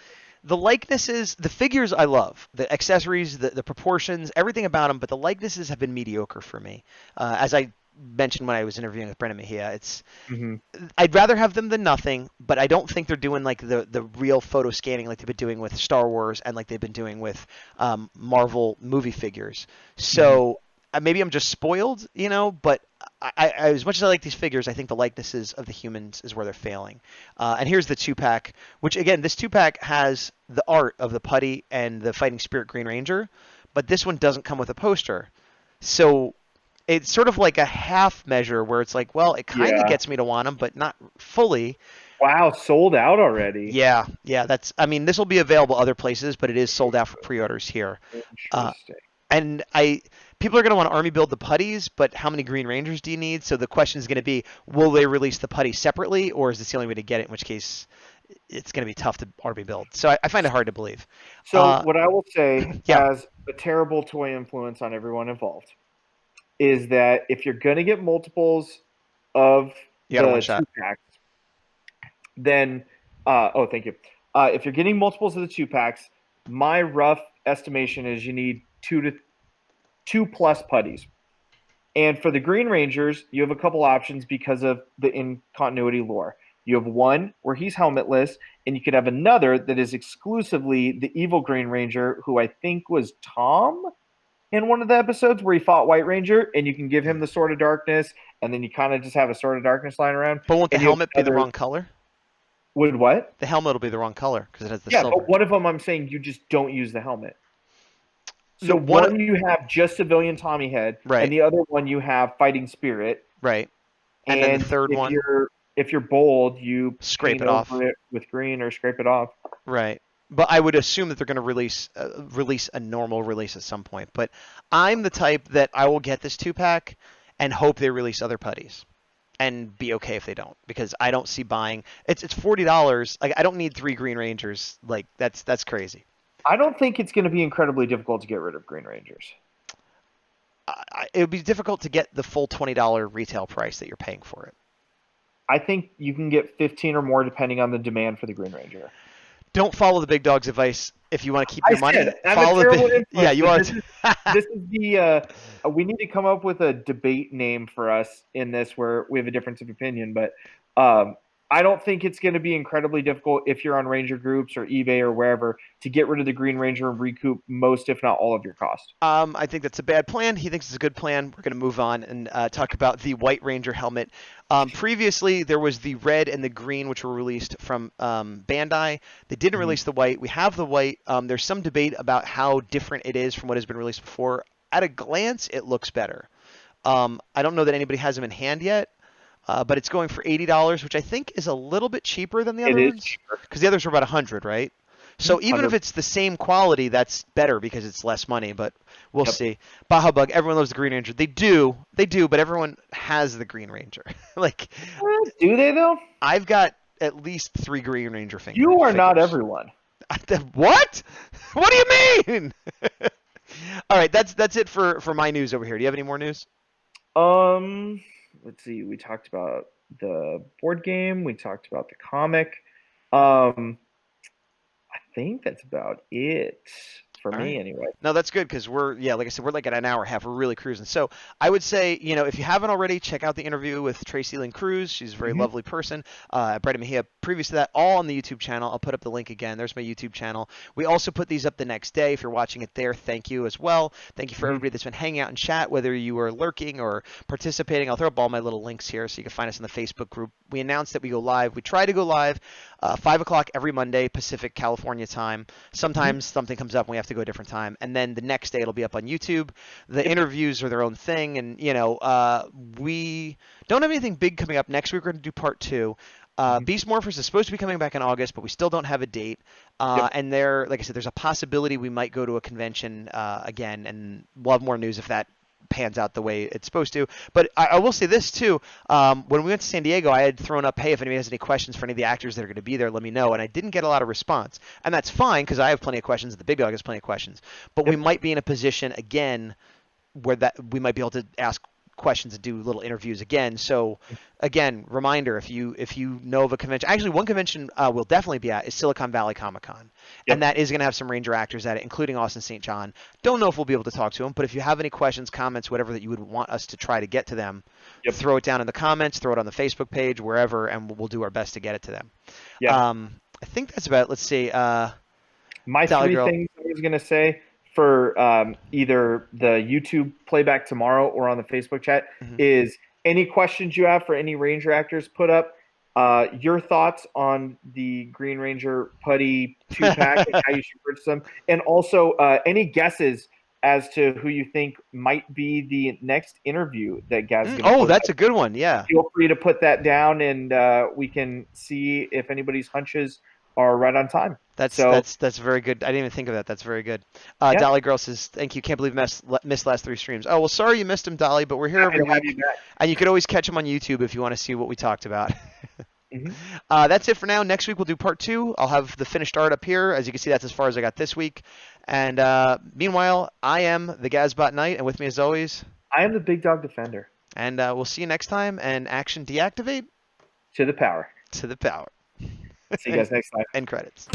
The likenesses, the figures I love, the accessories, the proportions, everything about them, but the likenesses have been mediocre for me. As I mentioned when I was interviewing with Brendan Mejia, Hmm. I'd rather have them than nothing, but I don't think they're doing like the real photo scanning like they've been doing with Star Wars and like they've been doing with Marvel movie figures. So maybe I'm just spoiled, but as much as I like these figures, I think the likenesses of the humans is where they're failing. And here's the 2-pack, which again, this 2-pack has the art of the Putty and the Fighting Spirit Green Ranger, but this one doesn't come with a poster. So it's sort of like a half measure where it's like, well, it kind of Yeah. gets me to want them, but not fully. Wow, sold out already. Yeah, this will be available other places, but it is sold out for pre-orders here. Interesting. And people are going to want to army build the putties, but how many Green Rangers do you need? So the question is going to be, will they release the putty separately, or is this the only way to get it? In which case, it's going to be tough to army build. So I find it hard to believe. So what I will say yeah. as a terrible toy influence on everyone involved is that if you're going to get multiples of You got a the one-shot. 2-packs, then thank you. If you're getting multiples of the 2-packs, my rough estimation is you need 2 plus putties. And for the Green Rangers, you have a couple options because of the in-continuity lore. You have one where he's helmetless, and you could have another that is exclusively the evil Green Ranger, who I think was Tom in one of the episodes where he fought White Ranger, and you can give him the Sword of Darkness, and then you kind of just have a Sword of Darkness lying around. But won't the And you have helmet be the wrong color? Would what? The helmet will be the wrong color because it has the Yeah, silver. but one of them I'm saying you just don't use the helmet. So No, one you have just civilian Tommy head, Right. and the other one you have Fighting Spirit. Right. And then the third one, if you're bold, you scrape paint it off. over it with green or scrape it off. Right. But I would assume that they're going to release a normal release at some point. But I'm the type that I will get this 2-pack and hope they release other putties and be okay if they don't, because I don't see buying. It's $40. Like, I don't need 3 Green Rangers. Like, that's crazy. I don't think it's going to be incredibly difficult to get rid of Green Rangers. It would be difficult to get the full $20 retail price that you're paying for it. I think you can get 15 or more depending on the demand for the Green Ranger. Don't follow the Bigdawg's advice if you want to keep your money. I'm Follow a terrible the influence, you are. This is the we need to come up with a debate name for us in this where we have a difference of opinion, but I don't think it's going to be incredibly difficult if you're on Ranger groups or eBay or wherever to get rid of the Green Ranger and recoup most, if not all, of your cost. I think that's a bad plan. He thinks it's a good plan. We're going to move on and talk about the White Ranger helmet. Previously, there was the red and the green, which were released from Bandai. They didn't release the white. We have the white. There's some debate about how different it is from what has been released before. At a glance, it looks better. I don't know that anybody has them in hand yet. But it's going for $80, which I think is a little bit cheaper than the other ones. Because the others were about $100, right? So even if it's the same quality, that's better because it's less money. But we'll see. Baja Bug, everyone loves the Green Ranger. They do, but everyone has the Green Ranger. Do they though? I've got at least 3 Green Ranger figures. You are not everyone. What? What do you mean? All right, that's it for my news over here. Do you have any more news? Let's see. We talked about the board game. We talked about the comic. I think that's about it for me anyway. No, that's good because like I said, we're like at an hour and a half. We're really cruising. So I would say, if you haven't already, check out the interview with Tracy Lynn Cruz. She's a very lovely person. Brendan Mejia, previous to that, all on the YouTube channel. I'll put up the link again. There's my YouTube channel. We also put these up the next day. If you're watching it there, thank you as well. Thank you for everybody that's been hanging out in chat, whether you are lurking or participating. I'll throw up all my little links here so you can find us in the Facebook group. We announced that we go live. We try to go live 5 o'clock every Monday, Pacific California time. Sometimes something comes up and we have to go a different time. And then the next day it'll be up on YouTube. The interviews are their own thing. And, we don't have anything big coming up. Next week we're going to do part 2. Beast Morphers is supposed to be coming back in August, but we still don't have a date. And like I said, there's a possibility we might go to a convention again, and we'll have more news if that pans out the way it's supposed to. But I will say this too. When we went to San Diego, I had thrown up, hey, if anybody has any questions for any of the actors that are going to be there, let me know. And I didn't get a lot of response. And that's fine because I have plenty of questions. The Bigdawg has plenty of questions. But we might be in a position again where that we might be able to ask questions and do little interviews again. So again, reminder, if you know of a convention, actually one convention we'll definitely be at is Silicon Valley Comic-Con. Yep. And that is going to have some Ranger actors at it, including Austin St. John. Don't know if we'll be able to talk to them, but if you have any questions, comments, whatever that you would want us to try to get to them, Yep. throw it down in the comments, throw it on the Facebook page, wherever, and we'll do our best to get it to them. Yeah. I think that's about, let's see. My Dolly three Girl. things I was going to say for either the YouTube playback tomorrow or on the Facebook chat is any questions you have for any Ranger actors put up, your thoughts on the Green Ranger Putty 2-pack and how you should purchase them, and also any guesses as to who you think might be the next interview that Gaz is going to Oh, that's a good one. Yeah. Feel free to put that down, and we can see if anybody's hunches are right on time. That's very good. I didn't even think of that. That's very good. Yeah. Dolly Girl says, thank you. Can't believe missed last 3 streams. Oh, well, sorry you missed them, Dolly, but we're here Happy every to have week. you back. And you could always catch them on YouTube if you want to see what we talked about. Mhm. That's it for now. Next week we'll do part 2. I'll have the finished art up here. As you can see, that's as far as I got this week. And meanwhile, I am the Gazbot Knight, and with me as always, I am the Bigdawg Defender. and we'll see you next time. And action deactivate To the power. to the power. See you guys next time. End credits.